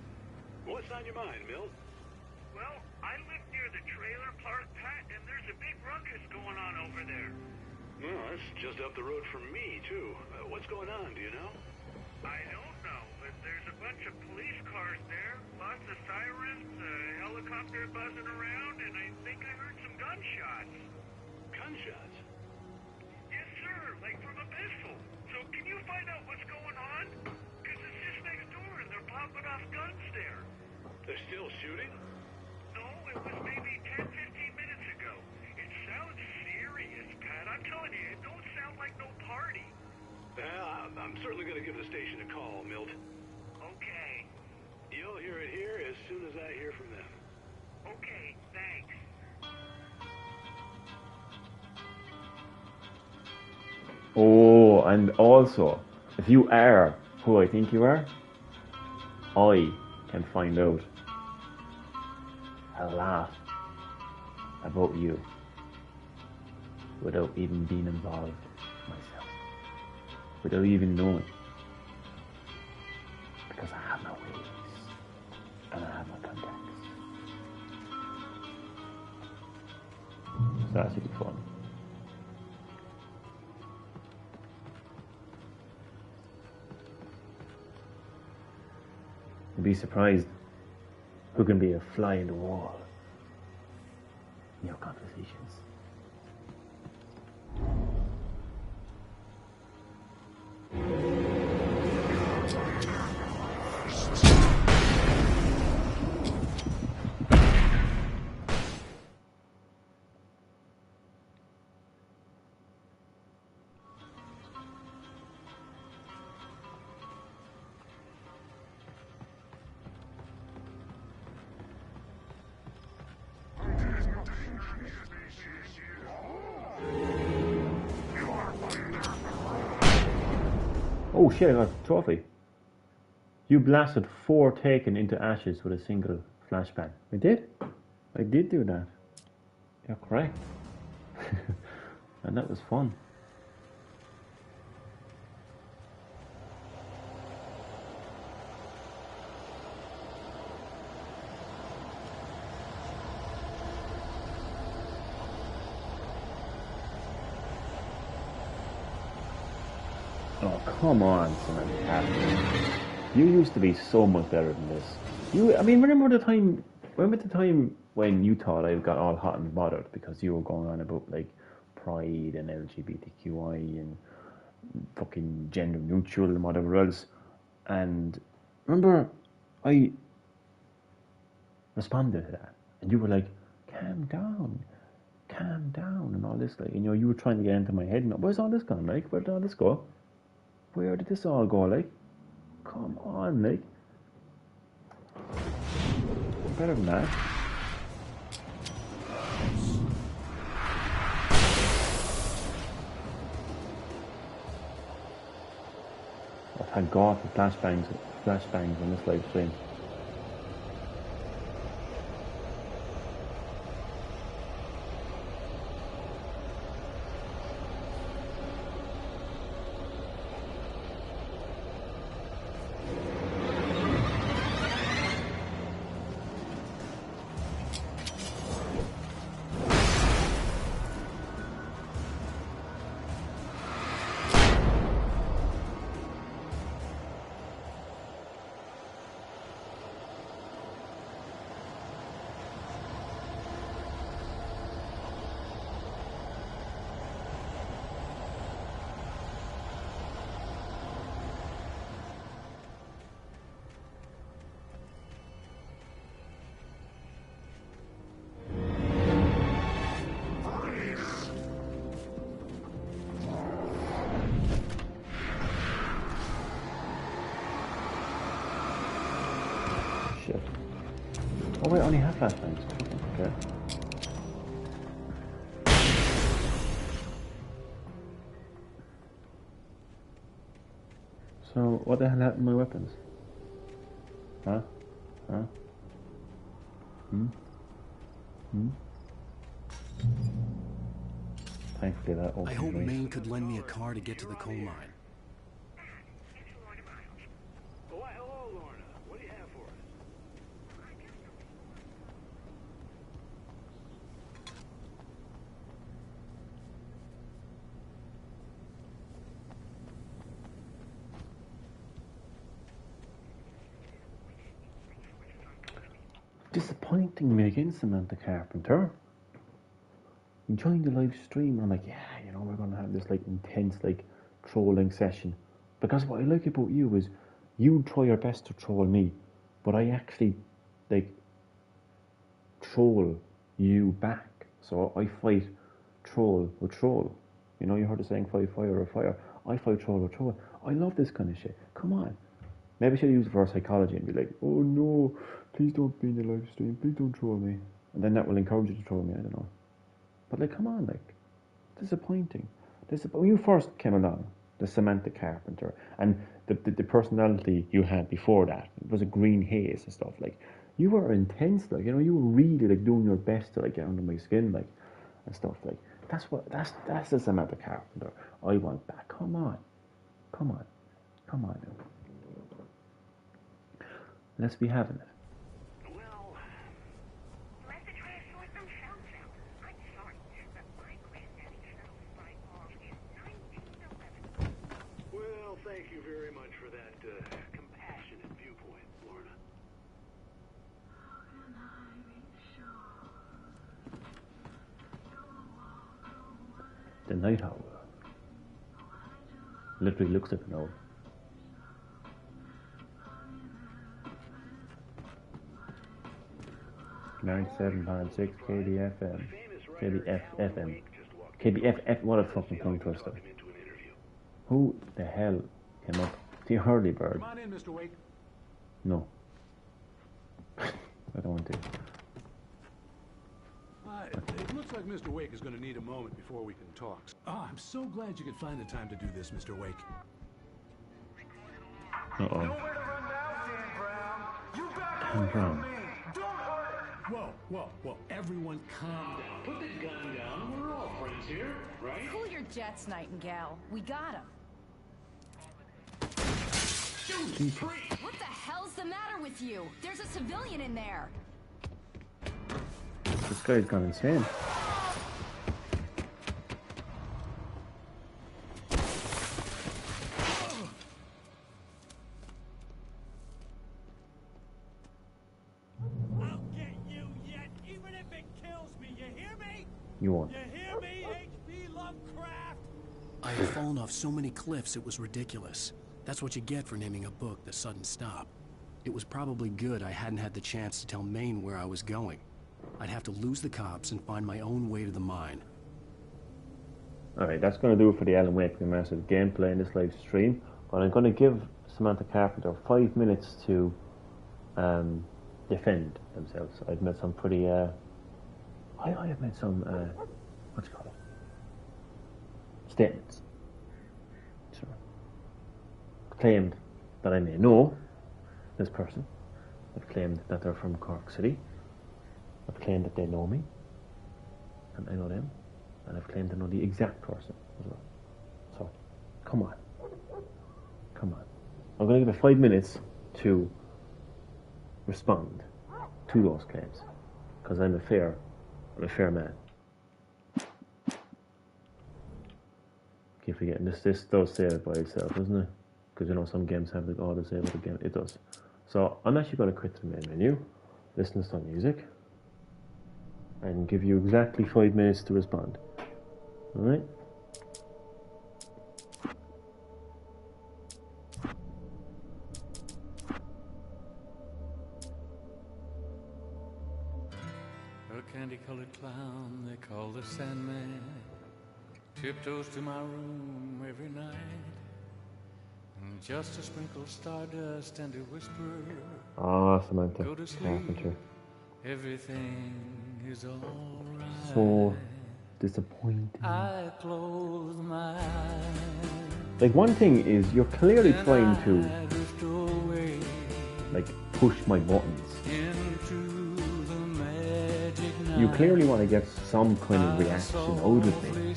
What's on your mind, Milt? Well, I live near the trailer park, Pat, and there's a big ruckus going on over there. Well, that's just up the road from me, too. What's going on, do you know? I don't know, but there's a bunch of police cars there, lots of sirens, a helicopter buzzing around, and I think I heard some gunshots. Gunshots? Yes, sir, like from a pistol. So can you find out what's going on? Because it's just next door and they're popping off guns there. They're still shooting? No, it was maybe 10, 15 minutes ago. It sounds serious, Pat. I'm telling you, it don't sound like no party. Well, I'm certainly going to give the station a call, Milt. Okay. You'll hear it here as soon as I hear from them. Okay, thanks. Oh, and also, if you are who I think you are, I can find out a lot about you without even being involved myself, without even knowing, because I have my ways and I have my contacts. So that should be fun. You'd be surprised who can be a fly in the wall in your conversations. Oh shit, I got a trophy. You blasted 4 taken into ashes with a single flashbang. I did. I did do that. You're correct. And that was fun. Oh, come on, Samantha. You used to be so much better than this. Remember the time when you thought I got all hot and bothered because you were going on about, like, pride and LGBTQI and fucking gender neutral and whatever else. And remember, I responded to that. And you were like, calm down, and all this. Like, you were trying to get into my head. And where's all this gone, like? Where did all this go? Where did this all go, like? Come on, like. Better than that. Oh, thank God for flashbangs on this live stream. Oh wait, I only have flashbangs. Okay. So, what the hell happened to my weapons? Huh? Huh? Hmm? Hmm? Thankfully that opens I hope right. Maine could lend me a car to get to the coal mine. Why, hello, Lorna. What do you have for us? Disappointing me again, Samantha Carpenter. You joined the live stream, I'm like, yeah, you know, we're gonna have this like intense like trolling session. Because what I like about you is you try your best to troll me, but I actually like troll you back. So I fight troll with troll. You know, you heard the saying fight fire with fire. I fight troll with troll. I love this kind of shit. Come on. Maybe I should use it for our psychology and be like, oh no, please don't be in the live stream, please don't troll me. And then that will encourage you to troll me, I don't know. But like, come on, like, disappointing. When you first came along, the Samantha Carpenter, and the personality you had before that, it was a green haze and stuff, like, you were intense, like, you know, you were really, like, doing your best to, like, get under my skin, like, and stuff, like, that's the Samantha Carpenter I want back. Come on. Come on. Come on now. Let's be having it. Well, thank you very much for that compassionate viewpoint, Lorna. The Night Owl. Literally looks like an owl. .6 KBFM. KBFFM. KBFF, what a fucking tongue twister. Who the hell came up? The Hurley Bird. Come on in, Mr. Wake. No. I don't want to. It looks like Mr. Wake is going to need a moment before we can talk. Oh, I'm so glad you could find the time to do this, Mr. Wake. Uh-oh. Dan Brown. Whoa. Everyone calm down. Put the gun down. We're all friends here, right? Cool your jets, Nightingale. We got him. What the hell's the matter with you? There's a civilian in there. This guy's gone insane. I'll get you yet, even if it kills me. You hear me? You won't. You hear me, H.P. Lovecraft? I had fallen off so many cliffs it was ridiculous. That's what you get for naming a book The Sudden Stop. It was probably good I hadn't had the chance to tell Maine where I was going. I'd have to lose the cops and find my own way to the mine. Alright, that's going to do it for the Alan Wake Remastered gameplay in this live stream. But I'm going to give Samantha Carpenter 5 minutes to defend themselves. I've made some pretty, I have made some, what do you call it? Statements. So, claimed that I may know this person. I've claimed that they're from Cork City. I've claimed that they know me, and I know them, and I've claimed to know the exact person as well. So, come on. Come on. I'm going to give it 5 minutes to respond to those claims, because I'm a fair man. Keep forgetting this does say it by itself, doesn't it? Because you know some games have like auto save with the game. It does. So I'm actually going to quit the main menu, listen to some music, and give you exactly 5 minutes to respond. Alright? A candy-colored clown they call the Sandman tiptoes to my room every night, and just to sprinkle stardust and to whisper, Ah, Samantha go to sleep. Carpenter. everything is alright. So disappointing. I close my eyes. Like, one thing is, you're clearly trying to, like, push my buttons. You clearly want to get some kind of reaction out of me.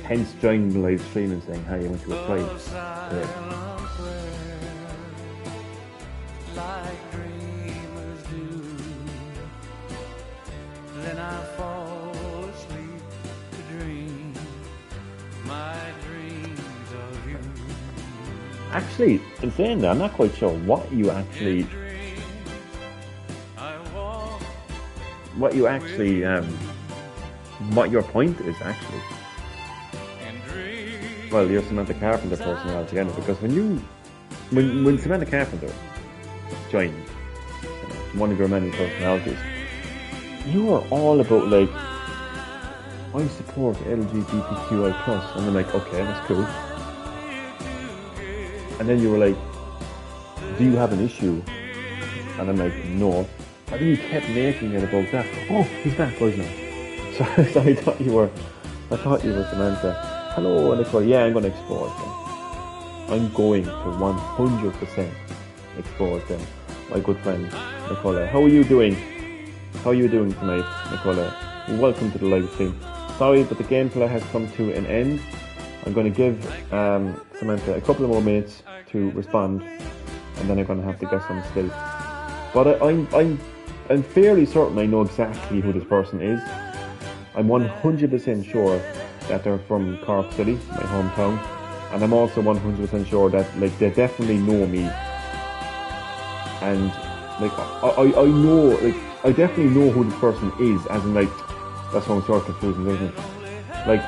Hence joining the live stream and saying, "Hey, I want you to reply to it." Like dreamers do. Then I fall asleep to dream my dreams of you. Actually, in saying that, I'm not quite sure what you actually, what your point is actually. Well, you're Samantha Carpenter personality, anyway, because when Samantha Carpenter joined, one of your many personalities, you are all about, like, I support LGBTQI+, and I'm like, okay, that's cool. And then you were like, do you have an issue? And I'm like, no. And then you kept making it about that. Oh, he's back, boys, now. So I thought you were Samantha. Hello, and I thought, yeah, I'm going to expose them. I'm going to 100% expose them. My good friend, Nicola. How are you doing? How are you doing tonight, Nicola? Welcome to the live stream. Sorry, but the gameplay has come to an end. I'm going to give Samantha a couple of more minutes to respond, and then I'm going to have to get some still. But I'm fairly certain I know exactly who this person is. I'm 100% sure that they're from Cork City, my hometown, and I'm also 100% sure that, like, they definitely know me. And, like, I know, like, I definitely know who this person is, as in, like, that's why I'm sort of confusing, isn't it? Like,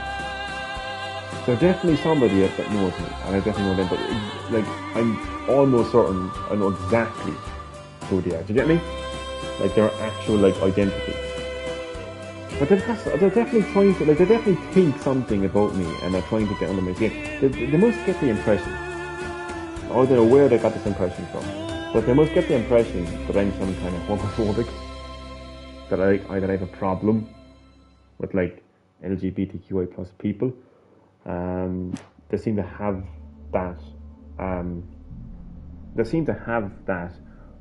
they're definitely somebody that knows me, and I definitely know them, but, like, I'm almost certain I know exactly who they are. Do you get me? Like, their actual, like, identity. But they're definitely trying to, like, they definitely think something about me, and they're trying to get under my skin. They must get the impression, I don't know where they got this impression from, but they must get the impression that I'm some kind of homophobic, that I have a problem with, like, LGBTQI plus people. They seem to have that,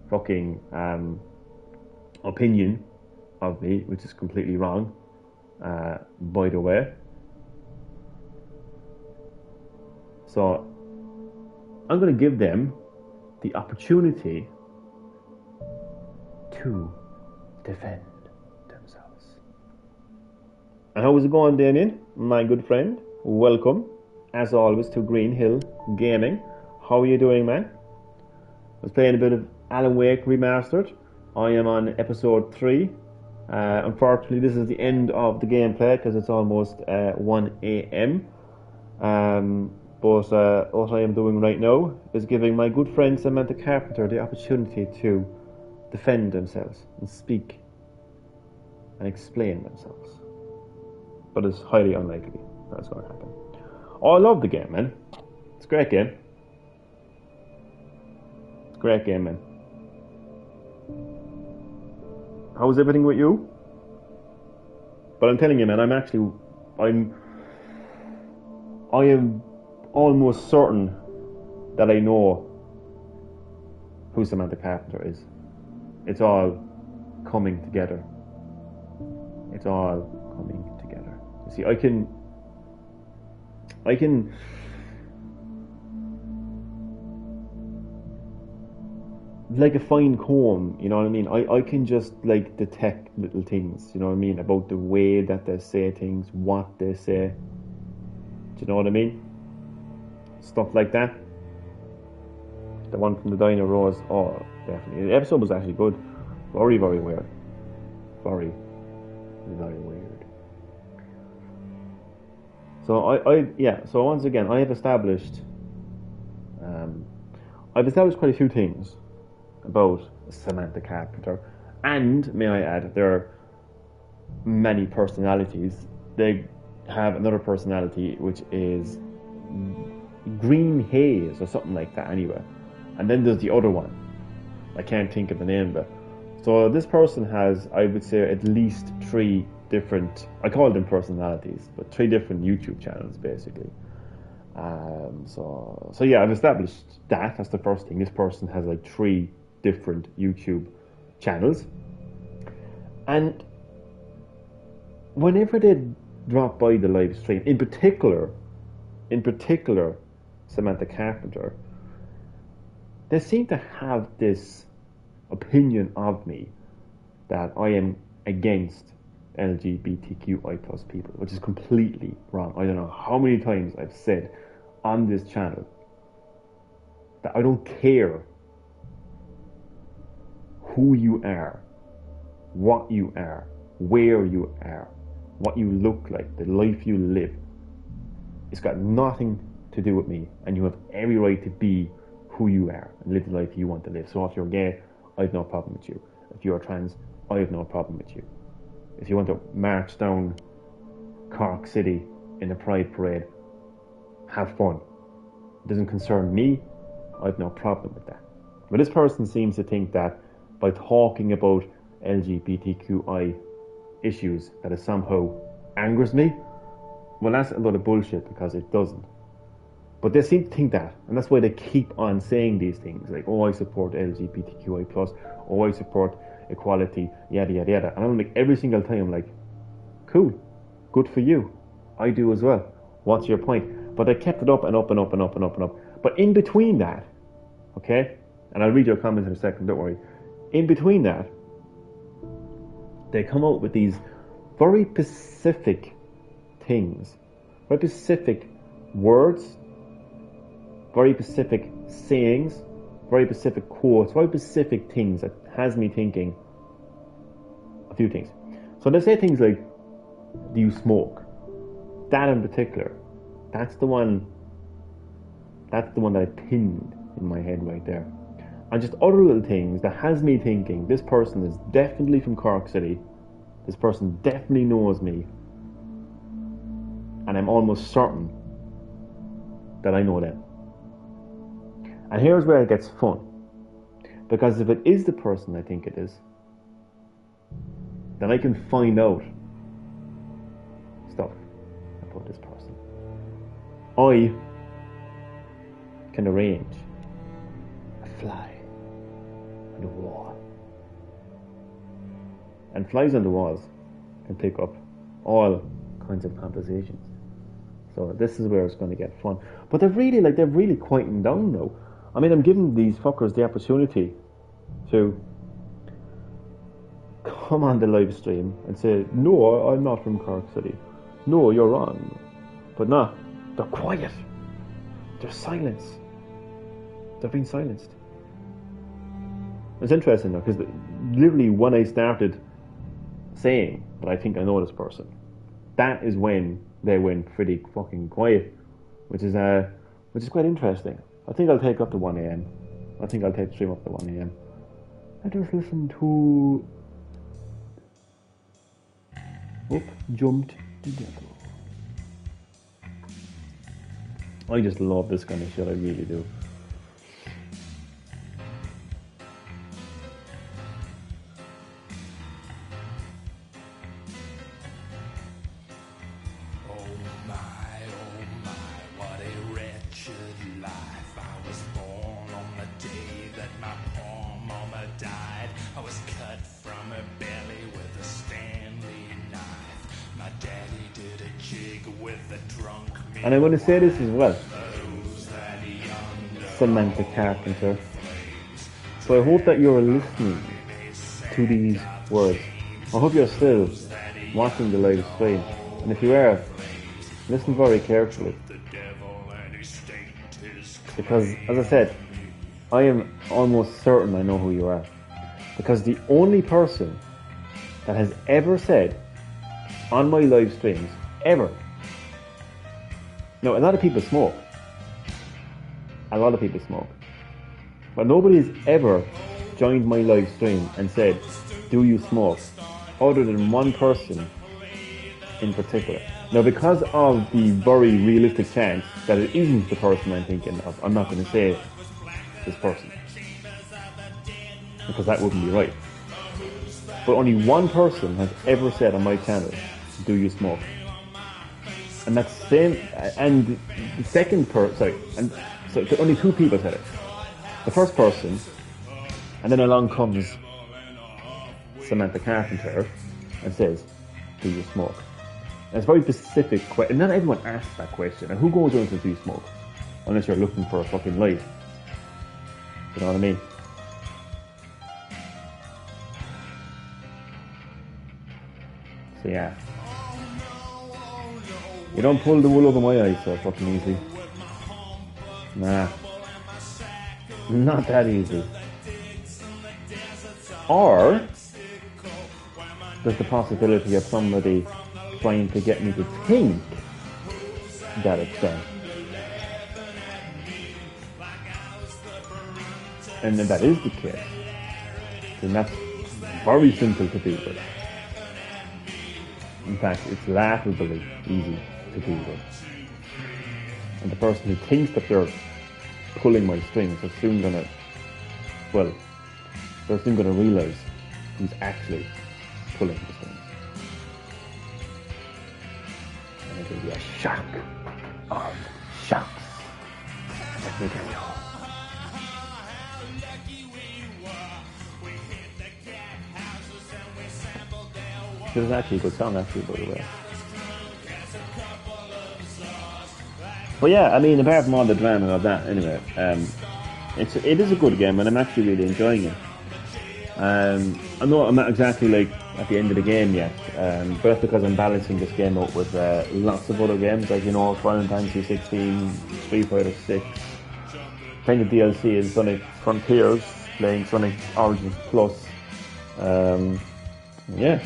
fucking opinion of me, which is completely wrong, by the way. So I'm going to give them the opportunity to defend themselves. And how is it going, Damien, my good friend? Welcome, as always, to Green Hill Gaming. How are you doing, man? I was playing a bit of Alan Wake Remastered. I am on episode 3. Unfortunately, this is the end of the gameplay because it's almost 1 a.m. But what I am doing right now is giving my good friend Samantha Carpenter the opportunity to defend themselves and speak and explain themselves. But it's highly unlikely that's going to happen. Oh, I love the game, man. It's a great game. It's a great game, man. How's everything with you? But I'm telling you, man, I am almost certain that I know who Samantha Carpenter is. It's all coming together. It's all coming together. You see, I can like a fine comb, you know what I mean? I can just, like, detect little things, you know what I mean, about the way that they say things, what they say. Do you know what I mean? Stuff like that. The one from the Dino Rose, oh, definitely. The episode was actually good. Very, very weird. Very, very weird. So so once again, I've established quite a few things about Samantha Carpenter, and may I add, there are many personalities. They have another personality which is Green Haze or something like that anyway, and then there's the other one, I can't think of the name of it. So this person has, I would say, at least 3 different, I call them personalities, but 3 different YouTube channels, basically. So yeah, I've established that. That's the first thing. This person has like 3 different YouTube channels. And whenever they drop by the live stream, in particular, Samantha Carpenter, they seem to have this opinion of me that I am against LGBTQI plus people, which is completely wrong. I don't know how many times I've said on this channel that I don't care who you are, what you are, where you are, what you look like, the life you live. It's got nothing to do with me, and you have every right to be who you are and live the life you want to live. So if you're gay, I have no problem with you. If you're trans, I have no problem with you. If you want to march down Cork City in a pride parade, have fun. It doesn't concern me. I have no problem with that. But this person seems to think that by talking about LGBTQI issues that it somehow angers me. Well, that's a lot of bullshit, because it doesn't. But they seem to think that, and that's why they keep on saying these things, like, oh, I support LGBTQI+, oh, I support equality, yada, yada, yada. And I'm like, every single time, like, cool, good for you. I do as well. What's your point? But they kept it up and up and up and up and up and up. But in between that, okay, and I'll read your comments in a second, don't worry. In between that, they come out with these very specific things, very specific words, very specific sayings, very specific quotes, very specific things that has me thinking a few things. So they say things like, do you smoke? That in particular, that's the one that I pinned in my head right there. And just other little things that has me thinking, this person is definitely from Cork City, this person definitely knows me, and I'm almost certain that I know them. And here's where it gets fun. Because if it is the person I think it is, then I can find out stuff about this person. I can arrange a fly on the wall. And flies on the walls can pick up all kinds of conversations. So this is where it's going to get fun. But they're really quieting down now. I mean, I'm giving these fuckers the opportunity to come on the live stream and say, no, I'm not from Cork City. No, you're wrong. But no, they're quiet. They're silenced. They're being silenced. It's interesting though, because literally when I started saying that I think I know this person, that is when they went pretty fucking quiet, which is quite interesting. I think I'll take up to 1 a.m. I think I'll take the stream up to 1 a.m. I just listened to... Up jumped the devil. I just love this kind of shit, I really do. And I want to say this as well, Samantha Carpenter. So I hope that you're listening to these words. I hope you're still watching the live stream. And if you are, listen very carefully. Because, as I said, I am almost certain I know who you are. Because the only person that has ever said on my live streams, ever. No, a lot of people smoke. A lot of people smoke. But nobody's ever joined my live stream and said, do you smoke? Other than one person in particular. Now, because of the very realistic chance that it isn't the person I'm thinking of, I'm not going to say this person. Because that wouldn't be right. But only one person has ever said on my channel, "Do you smoke?" And that's the same. And the second person, only two people said it. The first person, and then along comes Samantha Carpenter and says, "Do you smoke?" And it's a very specific question. Not everyone asks that question. And who goes around and says, "Do you smoke?" Unless you're looking for a fucking light. You know what I mean? So yeah. You don't pull the wool over my eyes so fucking easy. Nah. Not that easy. Or there's the possibility of somebody trying to get me to think that it's done. And if that is the case, then that's very simple to deal with. In fact, it's laughably easy to deal with. And the person who thinks that they're pulling my strings are soon gonna, well, they're soon gonna realise who's actually pulling the strings. And it'll be a shock of shocks. Let me tell you. It was actually a good song, actually, by the way. But yeah, I mean, apart from all the drama of that, anyway, it is a good game, and I'm actually really enjoying it. I'm not exactly like at the end of the game yet, but that's because I'm balancing this game out with lots of other games, like, you know, Final Fantasy 16, Street Fighter 6, playing the DLC in Sonic Frontiers, playing Sonic Origins Plus, yeah.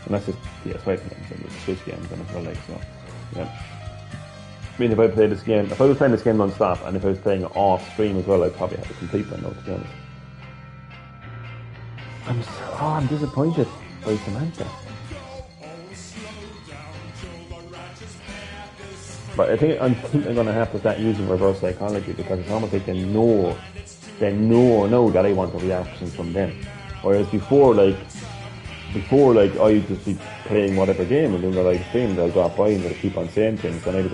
And that's just PS5 games and Switch games and as well, like, so, yeah. I mean, if I played this game, if I was playing this game non-stop, and if I was playing it off stream as well, I'd probably have to complete by now, to be honest. I'm disappointed by Samantha. But I think I'm going to have to start using reverse psychology, because it's almost like they know that I want a reaction from them. Whereas before, I'd just be playing whatever game and doing the live stream, they'll drop by and they'll keep on saying things, and I was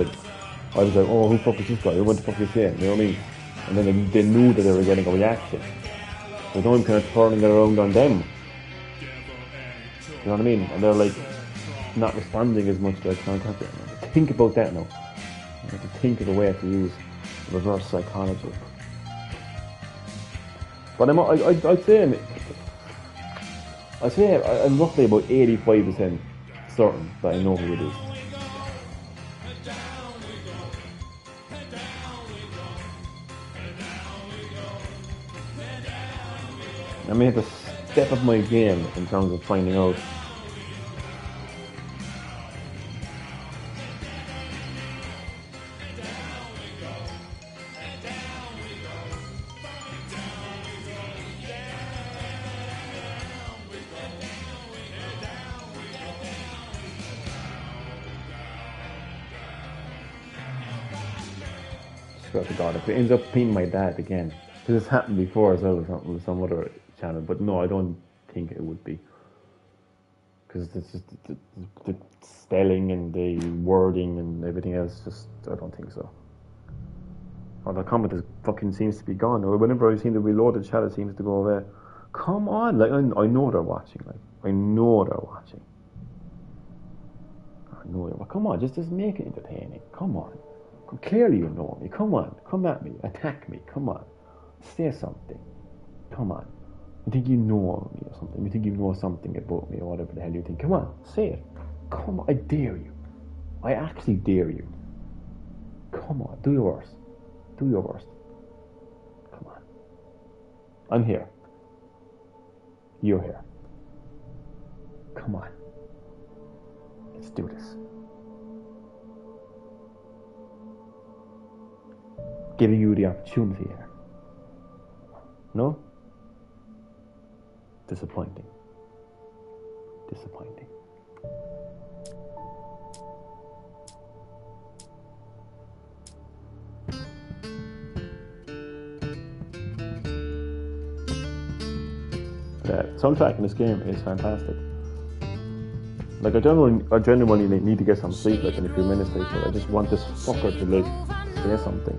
like, oh, who the fuck is this guy? What the fuck is he saying? You know what I mean? And then they knew that they were getting a reaction. So now I'm kind of turning it around on them. You know what I mean? And they're like not responding as much to like content. Think about that now. You have to think of a way to use reverse psychology. But I'd say I'm roughly about 85% certain that I know who it is. I may have to step up my game in terms of finding out. Swear to God, if it ends up being my dad again, because it's happened before as well with some other channel, but no, I don't think it would be, because it's just the spelling and the wording and everything else. Just I don't think so. Or the comment is fucking seems to be gone. Or whenever I seem to reload the chat, it seems to go away. Come on, like I know they're watching. Like I know they're watching. I know they're. Come on, just make it entertaining. Come on. Clearly you know me. Come on, come at me, attack me. Come on, say something. Come on. You think you know me or something? You think you know something about me or whatever the hell you think? Come on, say it. Come on, I dare you. I actually dare you. Come on, do your worst. Do your worst. Come on. I'm here. You're here. Come on. Let's do this. Giving you the opportunity here. No? Disappointing. Disappointing. soundtrack in this game is fantastic. Like, I genuinely need to get some sleep, like, in a few minutes, like, so I just want this fucker to, like, say something.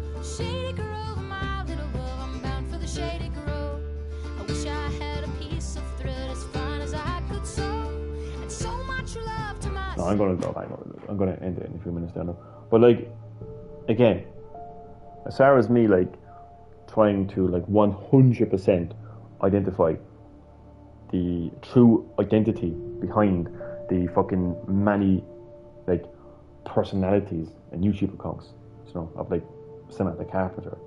No, I'm gonna end it in a few minutes down now. But, like, again, as far as me, like, trying to, like, 100% identify the true identity behind the fucking many, like, personalities and YouTube accounts, you know, of, like, Samantha Carpenter.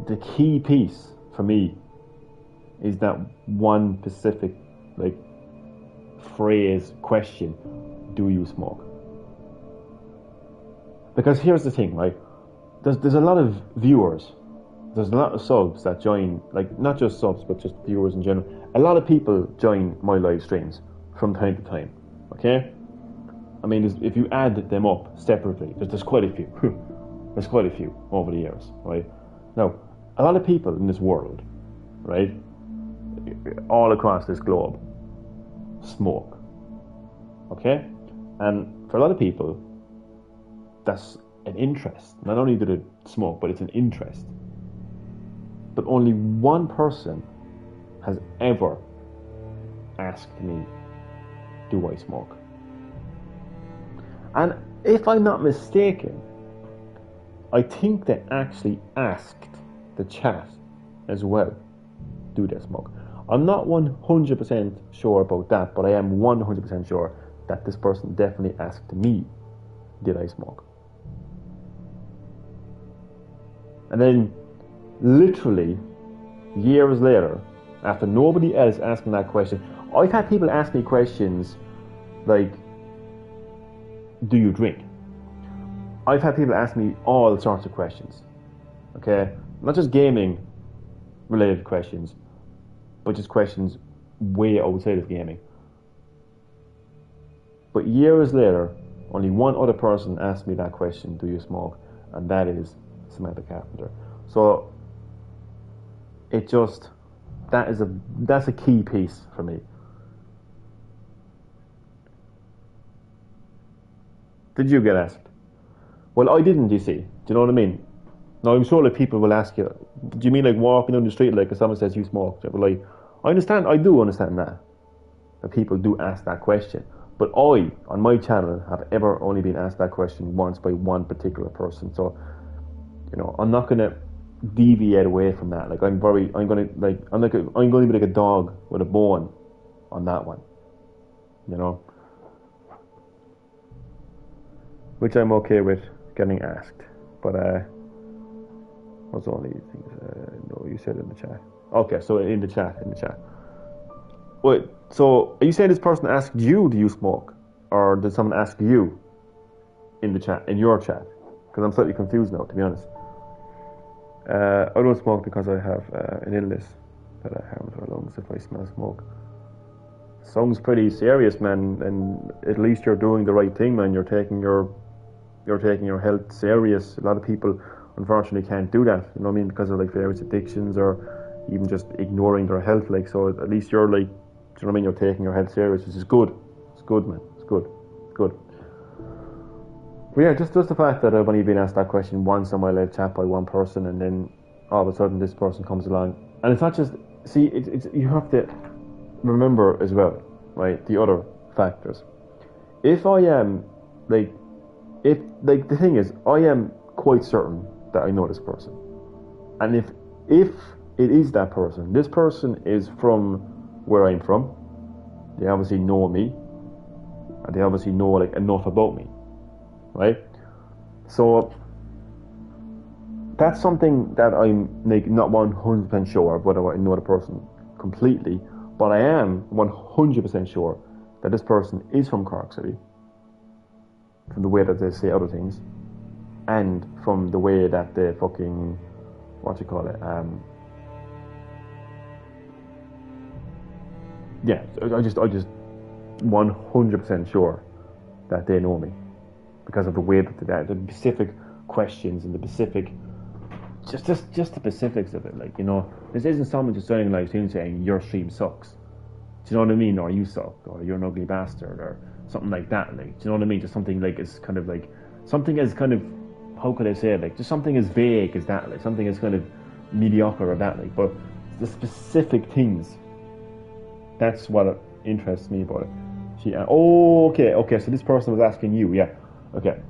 The key piece for me is that one specific, like, phrase, question: do you smoke? Because here's the thing, right? There's a lot of viewers, there's a lot of subs that join, like, not just subs, but just viewers in general. A lot of people join my live streams from time to time, okay? I mean, if you add them up separately, there's quite a few. There's quite a few over the years, right? Now, a lot of people in this world, right, all across this globe, smoke, okay? And for a lot of people, that's an interest. Not only do they smoke, but it's an interest. But only one person has ever asked me, do I smoke? And if I'm not mistaken, I think they actually asked the chat as well, do they smoke? I'm not 100% sure about that, but I am 100% sure that this person definitely asked me, did I smoke? And then, literally, years later, after nobody else asking that question, I've had people ask me questions like, do you drink? I've had people ask me all sorts of questions, okay? Not just gaming related questions, but just questions way outside of gaming. But years later, only one other person asked me that question, do you smoke? And that is Samantha Carpenter. So it just, that's a key piece for me. Did you get asked? Well, I didn't, you see. Do you know what I mean? Now, I'm sure, like, people will ask you, do you mean, like, walking down the street, like, if someone says you smoke? Well, I do understand that people do ask that question. But I, on my channel, have ever only been asked that question once by one particular person. So, you know, I'm not going to deviate away from that. Like, I'm going to be like a dog with a bone on that one, you know, which I'm okay with getting asked. But what's all these things? No, you said in the chat. Okay, so in the chat. Wait, so are you saying this person asked you, do you smoke, or did someone ask you in the chat, in your chat? Because I'm slightly confused now, to be honest. I don't smoke because I have an illness that harms my lungs if I smell smoke. Sounds pretty serious, man. And at least you're doing the right thing, man. You're taking your health serious. A lot of people, unfortunately, can't do that. You know what I mean? Because of, like, various addictions or even just ignoring their health. Like, so at least you're, like, do you know what I mean? You're taking your health serious, which is good. It's good, man. It's good. But yeah, just the fact that I've only been asked that question once on my live chat by one person, and then all of a sudden this person comes along, and it's not just, see, it's you have to remember as well, right? The other factors. If I am, the thing is, I am quite certain that I know this person, and if it is that person, this person is from where I'm from. They obviously know me, and they obviously know, like, enough about me. Right? So that's something that I'm, like, not 100% sure of whether I know the person completely, but I am 100% sure that this person is from Cork City, from the way that they say other things, and from the way that they fucking, what you call it, yeah, I just 100% sure that they know me. Because of the way that the specific questions and the specific just the specifics of it. Like, you know, this isn't someone just joining live stream saying your stream sucks. Do you know what I mean? Or you suck, or you're an ugly bastard, or something like that. Like, do you know what I mean? Just something like it's kind of like something as kind of, how could I say it? Like, just something as vague as that. Like, something as kind of mediocre or that. Like, but the specific things. That's what interests me about it. Okay. So this person was asking you, yeah. Okay.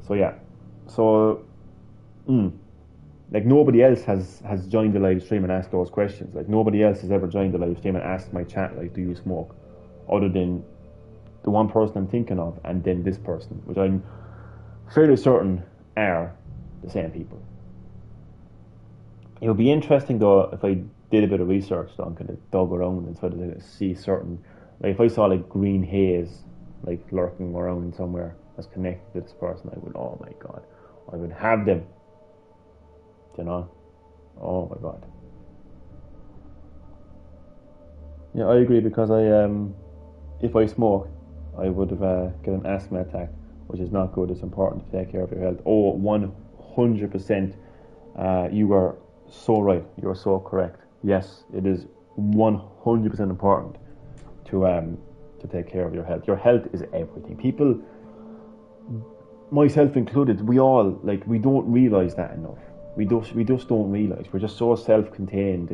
So yeah, like nobody else has joined the live stream and asked those questions. Like nobody else has ever joined the live stream and asked my chat, like, do you smoke? Other than the one person I'm thinking of, and then this person, which I'm fairly certain are the same people. It would be interesting though if I did a bit of research, though, and kind of dug around and tried to see certain, like if I saw like green haze like lurking around somewhere that's connected to this person, I would, oh my god, I would have them. Do you know? Oh my god. Yeah, I agree, because if I smoke, I would have get an asthma attack, which is not good. It's important to take care of your health. Oh, 100%. You are so right. You are so correct. Yes, it is 100% important to take care of your health. Your health is everything. People, myself included, we all, like, we don't realise that enough. We just don't realise. We're just so self-contained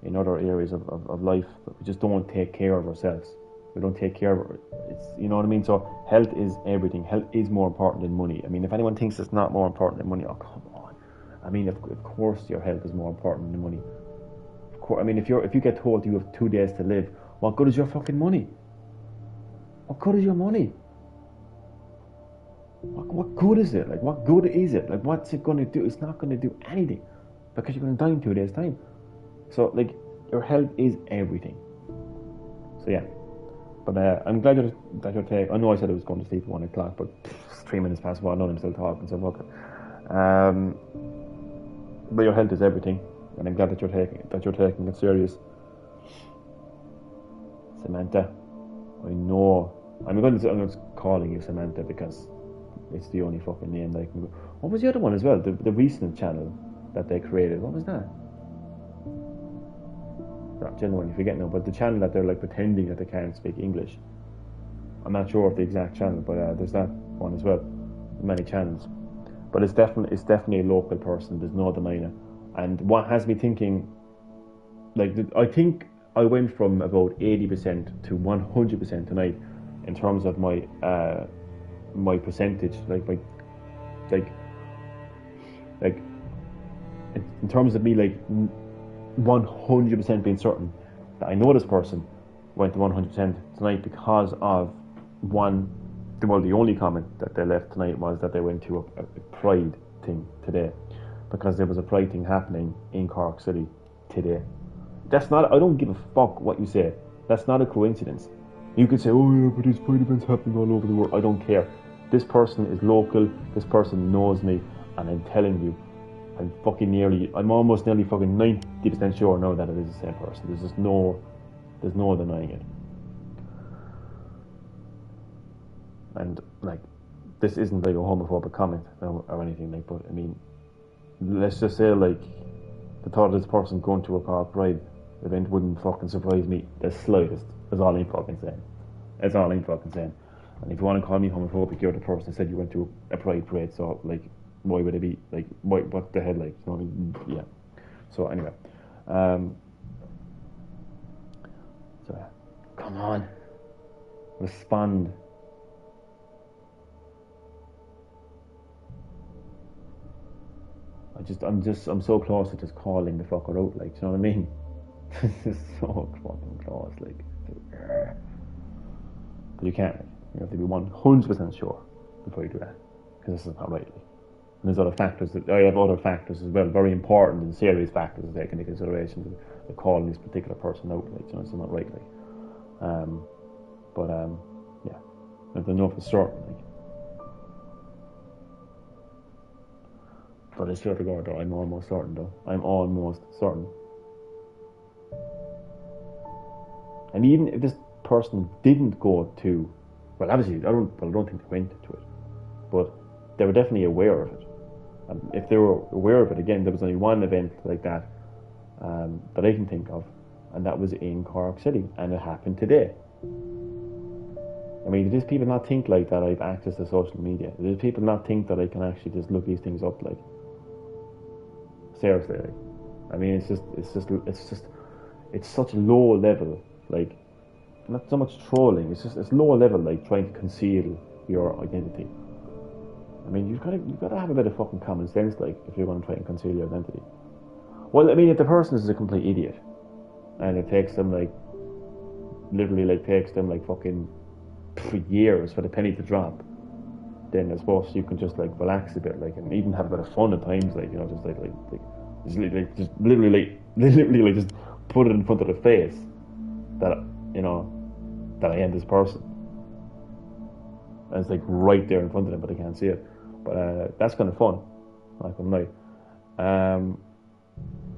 in other areas of life that we just don't take care of ourselves. We don't take care of it. It's, you know what I mean? So health is everything. Health is more important than money. I mean, if anyone thinks it's not more important than money, oh come on. I mean, of course your health is more important than money. Of course. I mean, if you get told you have 2 days to live, what good is your fucking money? What good is your money? What good is it? Like, what good is it? Like, what's it going to do? It's not going to do anything, because you're going to die in 2 days' time. So, like, your health is everything. So, yeah. But I'm glad that you're taking... I know I said I was going to sleep at 1 o'clock, but it's 3 minutes past 1, I'm still talking, so fuck it. But your health is everything, and I'm glad that you're taking it serious. Samantha, I know. I'm just calling you Samantha because it's the only fucking name that I can go. What was the other one as well? The recent channel that they created. What was that? Not genuinely forgetting now, but the channel that they're like pretending that they can't speak English. I'm not sure of the exact channel, but there's that one as well. Many channels, but it's definitely a local person. There's no denying it. And what has me thinking, like, I think I went from about 80% to 100% tonight in terms of my my percentage, like in terms of me, like 100% being certain that I know this person went to 100% tonight because of the only comment that they left tonight was that they went to a pride thing today, because there was a pride thing happening in Cork City today. That's not, I don't give a fuck what you say. That's not a coincidence. You could say, oh yeah, but there's pride events happening all over the world. I don't care. This person is local, this person knows me, and I'm telling you, I'm almost nearly fucking 90% sure now that it is the same person. There's no denying it. And like, this isn't like a homophobic comment or anything, like, but I mean, let's just say, like, the thought of this person going to a Cork Pride event wouldn't fucking surprise me the slightest. That's all I'm fucking saying. That's all I'm fucking saying. And if you want to call me homophobic, you're the person who said you went to a pride parade, so like, why would it be, like, what the hell, like, you know what I mean? Yeah. So anyway, so come on, respond. I'm so close to just calling the fucker out, like, do you know what I mean? This is so fucking close, like, but you can't. You have to be 100% sure before you do that, because this is not right. Like. And there's other factors I have other factors as well, very important and serious factors to take into consideration to calling this particular person out, like, you know, it's not right, like. Yeah, I don't know if it's certain, like. But I swear to God, though, I'm almost certain, though. I'm almost certain. And even if this person didn't go to, well, obviously, I don't think they went to it, but they were definitely aware of it. If they were aware of it, again, there was only one event like that that I can think of, and that was in Cork City, and it happened today. I mean, do these people not think like that I have access to social media? Do these people not think that I can actually just look these things up, like? Seriously, like. I mean, it's such low level, like, not so much trolling, it's low level, like, trying to conceal your identity. I mean, you've got to have a bit of fucking common sense, like, if you're going to try and conceal your identity. Well, I mean, if the person is a complete idiot, and it takes them, like, literally, like, fucking years for the penny to drop, then I suppose you can just, like, relax a bit, like, and even have a bit of fun at times, like, you know, just just literally just put it in front of the face that, you know, that I am this person. And it's like right there in front of them, but they can't see it. But that's kind of fun, not gonna lie.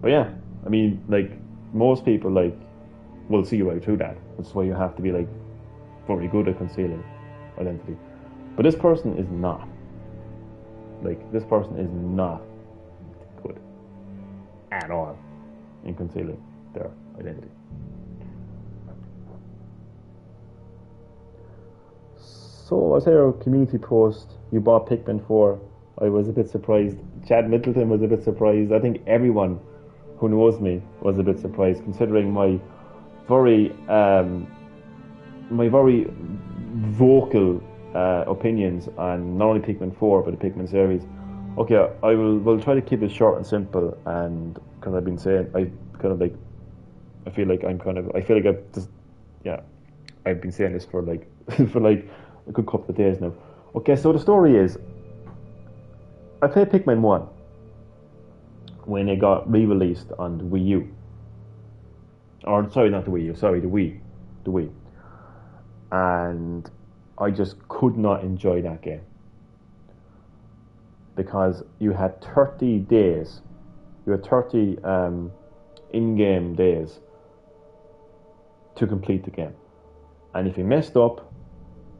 But yeah, I mean, like, most people, like, will see right through that. That's why you have to be, like, very good at concealing identity. But this person is not. Like, this person is not good at all in concealing their identity. So I saw a community post, you bought Pikmin 4. I was a bit surprised. Chad Middleton was a bit surprised. I think everyone who knows me was a bit surprised, considering my very vocal opinions on not only Pikmin 4 but the Pikmin series. Okay, we'll try to keep it short and simple, and because I've been saying, I feel like I've been saying this for like for like a good couple of days now. Okay, so the story is, I played Pikmin 1 when it got re-released on the Wii U. Or, sorry, not the Wii U, sorry, the Wii. And I just could not enjoy that game. Because you had 30 days, in-game days to complete the game. And if you messed up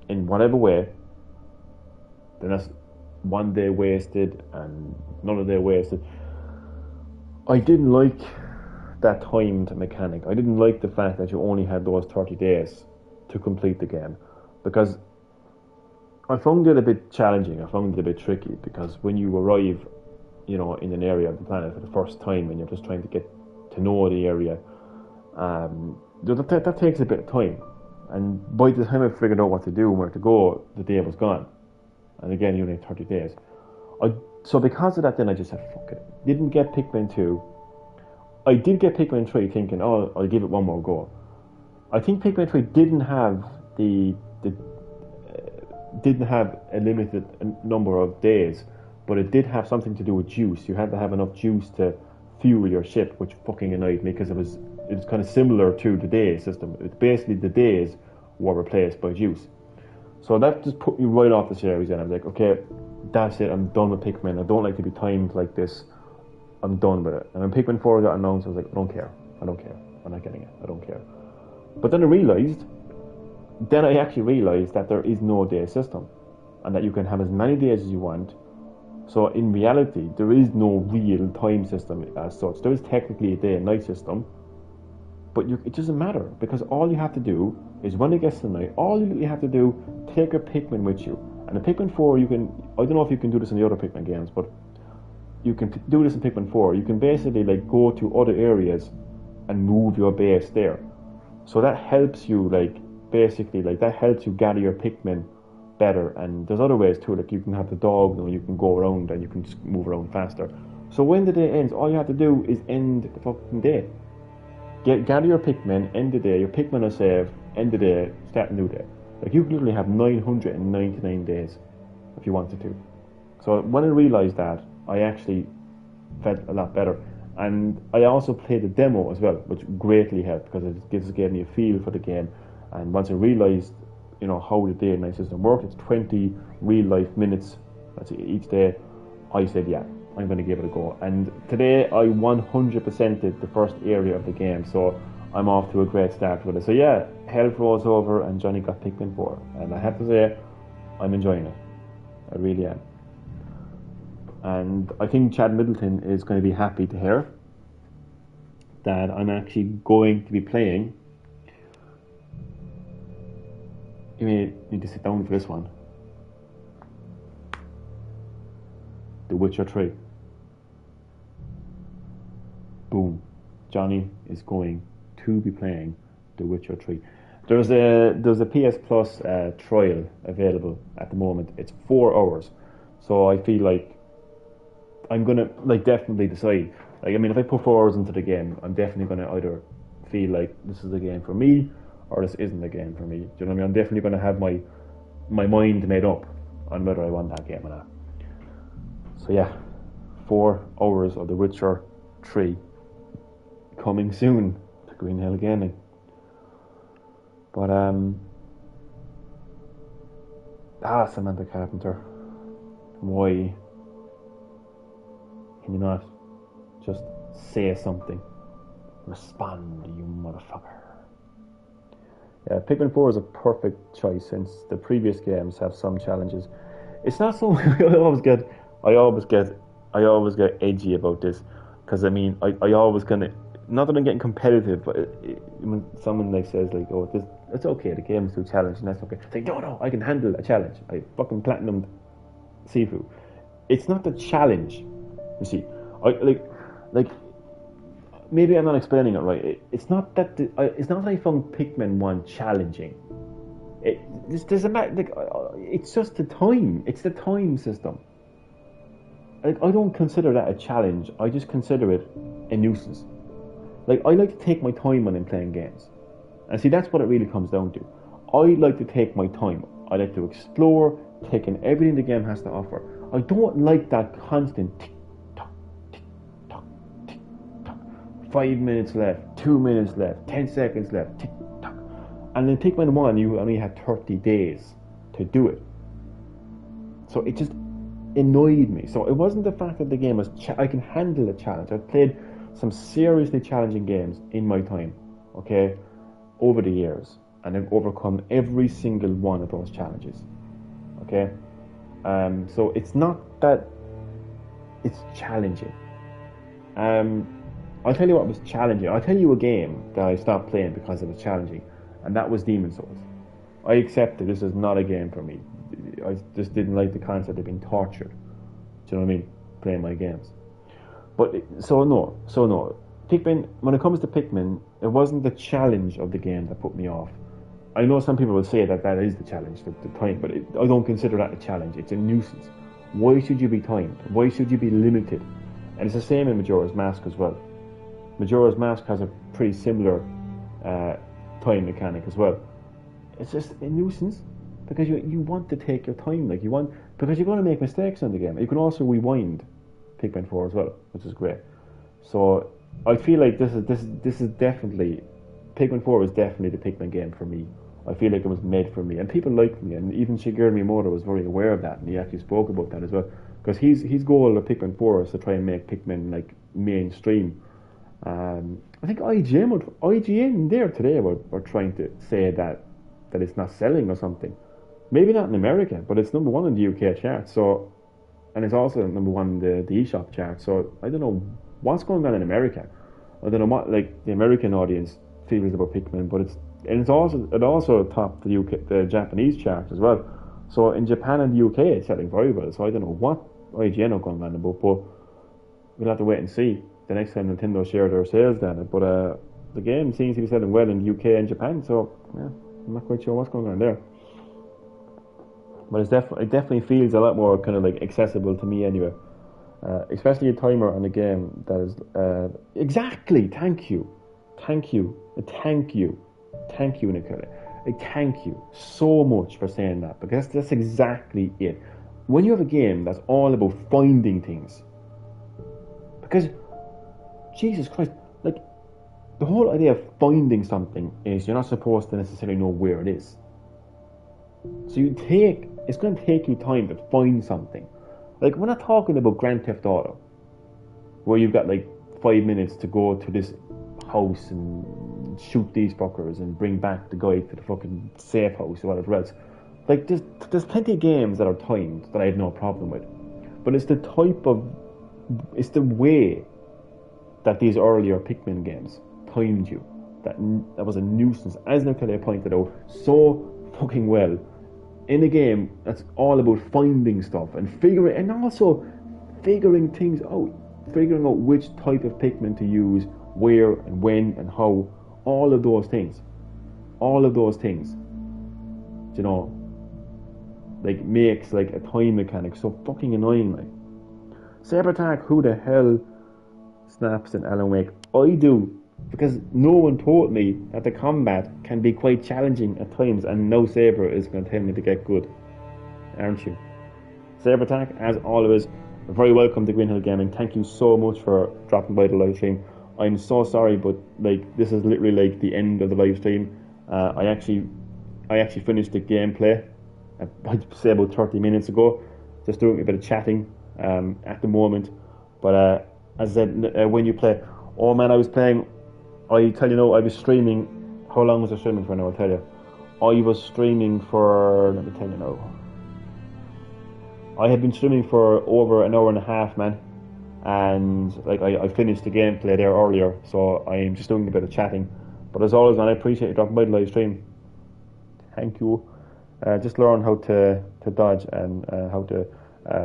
in whatever way, then that's 1 day wasted and another day wasted. I didn't like that timed mechanic. I didn't like the fact that you only had those 30 days to complete the game, because I found it a bit challenging. I found it a bit tricky, because when you arrive, you know, in an area of the planet for the first time and you're just trying to get to know the area, that takes a bit of time. And by the time I figured out what to do and where to go, the day was gone. And again, you only had 30 days. So because of that, then I just said, fuck it. Didn't get Pikmin 2. I did get Pikmin 3 thinking, oh, I'll give it one more go. I think Pikmin 3 didn't have a limited number of days, but it did have something to do with juice. You had to have enough juice to fuel your ship, which fucking annoyed me, because it was kind of similar to the day system. It's basically the days were replaced by juice. So that just put me right off the series, and I was like, okay, that's it, I'm done with Pikmin. I don't like to be timed like this. I'm done with it. And when Pikmin 4 got announced, I was like, I don't care. I'm not getting it. I don't care. But then I actually realised that there is no day system, and that you can have as many days as you want. So in reality, there is no real time system as such. There is technically a day and night system, but it doesn't matter, because all you have to do is, when it gets to night, all you have to do, take a Pikmin with you. And in Pikmin 4, I don't know if you can do this in the other Pikmin games, but you can do this in Pikmin 4. You can basically, like, go to other areas and move your base there. So that helps you, that helps you gather your Pikmin better. And there's other ways too, like you can have the dog, and you can go around and you can just move around faster. So when the day ends, all you have to do is end the fucking day. Gather your Pikmin, end the day, your Pikmin are saved, end the day, start a new day. Like, you literally have 999 days if you wanted to. So when I realised that, I actually felt a lot better. And I also played the demo as well, which greatly helped, because it just gave me a feel for the game. And once I realised, you know, how the day and night system worked, it's 20 real life minutes, that's each day, I said, yeah, I'm going to give it a go. And today I 100%ed the first area of the game, so I'm off to a great start with it. So yeah, hell froze over and Johnny got Pikmin 4. And I have to say, I'm enjoying it. I really am. And I think Chad Middleton is going to be happy to hear that I'm actually going to be playing. You may need to sit down for this one. The Witcher 3. Boom. Johnny is going to be playing The Witcher 3. There's a PS Plus trial available at the moment. It's 4 hours. So I feel like I'm gonna definitely decide. Like, I mean, if I put 4 hours into the game, I'm definitely gonna either feel like this is a game for me or this isn't a game for me. Do you know what I mean? I'm definitely gonna have my mind made up on whether I want that game or not. So yeah, 4 hours of The Witcher 3 coming soon to Green Hill Gaming. But Samantha Carpenter, why can you not just say something? Respond, you motherfucker. Yeah, Pikmin 4 is a perfect choice since the previous games have some challenges. It's not so. I always get edgy about this, because I mean I always kind of, not that I'm getting competitive, but when someone like says like, oh, it's okay, the game's too challenging, that's okay. It's like, no, I can handle a challenge. I fucking platinumed Sifu. It's not the challenge, you see. I like maybe I'm not explaining it right. It's not that it's not that I found Pikmin 1 challenging. It's just the time. It's the time system. Like, I don't consider that a challenge. I just consider it a nuisance. Like, I like to take my time when I'm playing games. And see, that's what it really comes down to. I like to take my time. I like to explore, take in everything the game has to offer. I don't like that constant tick-tock, tick-tock, tick-tock. 5 minutes left, 2 minutes left, 10 seconds left, tick-tock. And in Pikmin 1, you only had 30 days to do it. So it just annoyed me. So it wasn't the fact that the game was I can handle a challenge. I've played some seriously challenging games in my time, okay, over the years, and I've overcome every single one of those challenges, okay. So it's not that it's challenging. I'll tell you what was challenging. I'll tell you a game that I stopped playing because it was challenging, and that was Demon's Souls. I accepted this is not a game for me. I just didn't like the concept of being tortured. Do you know what I mean? Playing my games. But so no. Pikmin. When it comes to Pikmin, it wasn't the challenge of the game that put me off. I know some people will say that is the challenge, the time, but I don't consider that a challenge. It's a nuisance. Why should you be timed? Why should you be limited? And it's the same in Majora's Mask as well. Majora's Mask has a pretty similar time mechanic as well. It's just a nuisance. Because you want to take your time, because you're going to make mistakes in the game. You can also rewind Pikmin 4 as well, which is great. So I feel like this is definitely, Pikmin 4 is definitely the Pikmin game for me. I feel like it was made for me, and people liked me, and even Shigeru Miyamoto was very aware of that, and he actually spoke about that as well. Because his goal of Pikmin 4 is to try and make Pikmin like mainstream. I think IGN there today were trying to say that it's not selling or something. Maybe not in America, but it's number 1 in the UK chart. So, and it's also number 1 in the eShop chart. So I don't know what's going on in America. I don't know what the American audience feels about Pikmin, but it also topped the Japanese chart as well. So in Japan and the UK, it's selling very well. So I don't know what IGN are going on about, but we'll have to wait and see the next time Nintendo share their sales data. But the game seems to be selling well in the UK and Japan. So yeah, I'm not quite sure what's going on there. But it definitely feels a lot more kind of like accessible to me anyway. Especially a timer on a game that is exactly. Thank you, Nicola. Thank you so much for saying that, because that's exactly it. When you have a game that's all about finding things, because Jesus Christ, like the whole idea of finding something is you're not supposed to necessarily know where it is. So it's going to take you time to find something. Like, we're not talking about Grand Theft Auto, where you've got like 5 minutes to go to this house and shoot these fuckers and bring back the guy to the fucking safe house or whatever else. Like, there's plenty of games that are timed that I have no problem with. but it's the type of, it's the way that these earlier Pikmin games timed you. That was a nuisance, as Natalia pointed out, so fucking well. In a game that's all about finding stuff and also figuring things out, figuring out which type of Pikmin to use, where and when and how, all of those things, you know, like makes like a time mechanic so fucking annoying. Like Saber attack, who the hell snaps in Alan Wake? I do, because no one told me that the combat can be quite challenging at times, and no Saber is going to tell me to get good, aren't you? Saber attack, as always, very welcome to Green Hill Gaming. Thank you so much for dropping by the live stream. I'm so sorry, but like this is literally like the end of the live stream. I actually finished the gameplay, I'd say about 30 minutes ago, just doing a bit of chatting at the moment. But as I said, when you play, oh man, I was playing. I tell you now, I was streaming. How long was I streaming for now? I'll tell you. I was streaming for, let me tell you now. I had been streaming for over an hour and a half, man. And like I finished the gameplay there earlier, so I'm just doing a bit of chatting. But as always, man, I appreciate you dropping by the live stream. Thank you. Just learn how to dodge and how to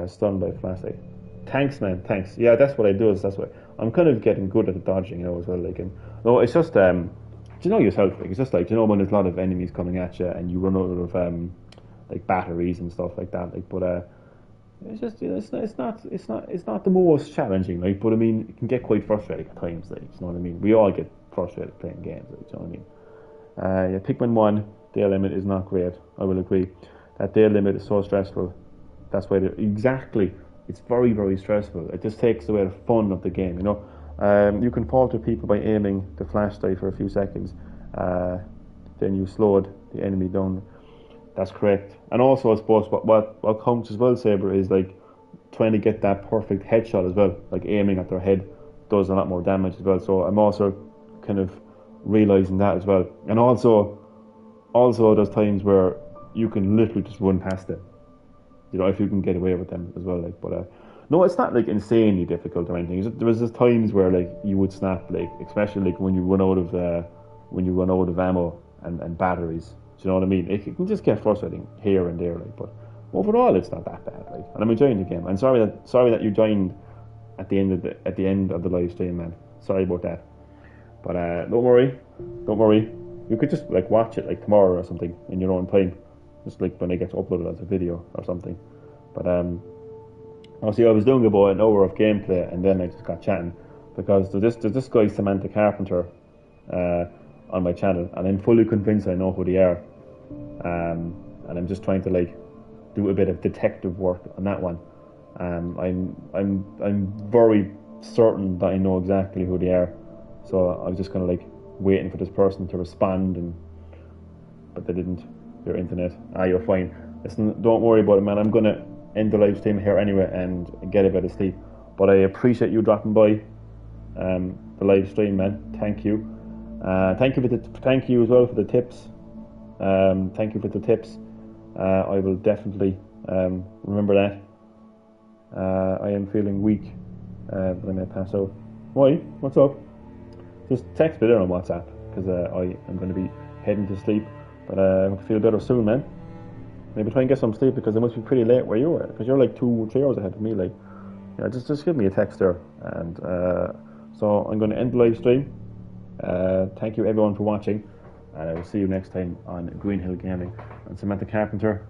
stun by flashlight. Thanks, man. Thanks. Yeah, that's what I do. That's what I'm kind of getting good at the dodging, you know, as well. Like, and no, it's just do you know yourself? Like, it's just like, you know, when there's a lot of enemies coming at you and you run out of like batteries and stuff like that. Like, but it's just, you know, it's not the most challenging. Like, but I mean, it can get quite frustrating at times. Like, you know what I mean? We all get frustrated playing games. Like, you know what I mean? Yeah, Pikmin 1 day limit is not great. I will agree. That day limit is so stressful. That's why exactly. It's very, very stressful. It just takes away the fun of the game, you know. You can falter people by aiming the flashlight for a few seconds. Then you slowed the enemy down. That's correct. And also, I suppose, what counts as well, Saber, is like trying to get that perfect headshot as well. Like aiming at their head does a lot more damage as well. So I'm also kind of realising that as well. And also there's times where you can literally just run past it. You know, if you can get away with them as well, like, but no, it's not like insanely difficult or anything. There was just times where like you would snap, like especially like when you run out of ammo and batteries. Do you know what I mean? It can just get frustrating here and there, like, but overall it's not that bad, like, and I'm enjoying the game. I'm sorry that you joined at the end of the live stream, man. Sorry about that, but don't worry. You could just like watch it like tomorrow or something in your own time. Just like when it gets uploaded as a video or something. But obviously I was doing about an hour of gameplay and then I just got chatting because there's this guy Samantha Carpenter on my channel, and I'm fully convinced I know who they are. And I'm just trying to like do a bit of detective work on that one. I'm very certain that I know exactly who they are. So I was just kind of like waiting for this person to respond, but they didn't. Your internet. You're fine. Listen, don't worry about it, man. I'm gonna end the live stream here anyway and get a bit of sleep. But I appreciate you dropping by the live stream, man. Thank you. Thank you as well for the tips. Thank you for the tips. I will definitely remember that. I am feeling weak, but I may pass out. Why? What's up? Just text me there on WhatsApp because I am going to be heading to sleep. But I hope you feel better soon, man. Maybe try and get some sleep because it must be pretty late where you are. Because you're like 2 or 3 hours ahead of me. Like, yeah, just give me a text there. And so I'm going to end the live stream. Thank you everyone for watching, and I will see you next time on Green Hill Gaming. And Samantha Carpenter,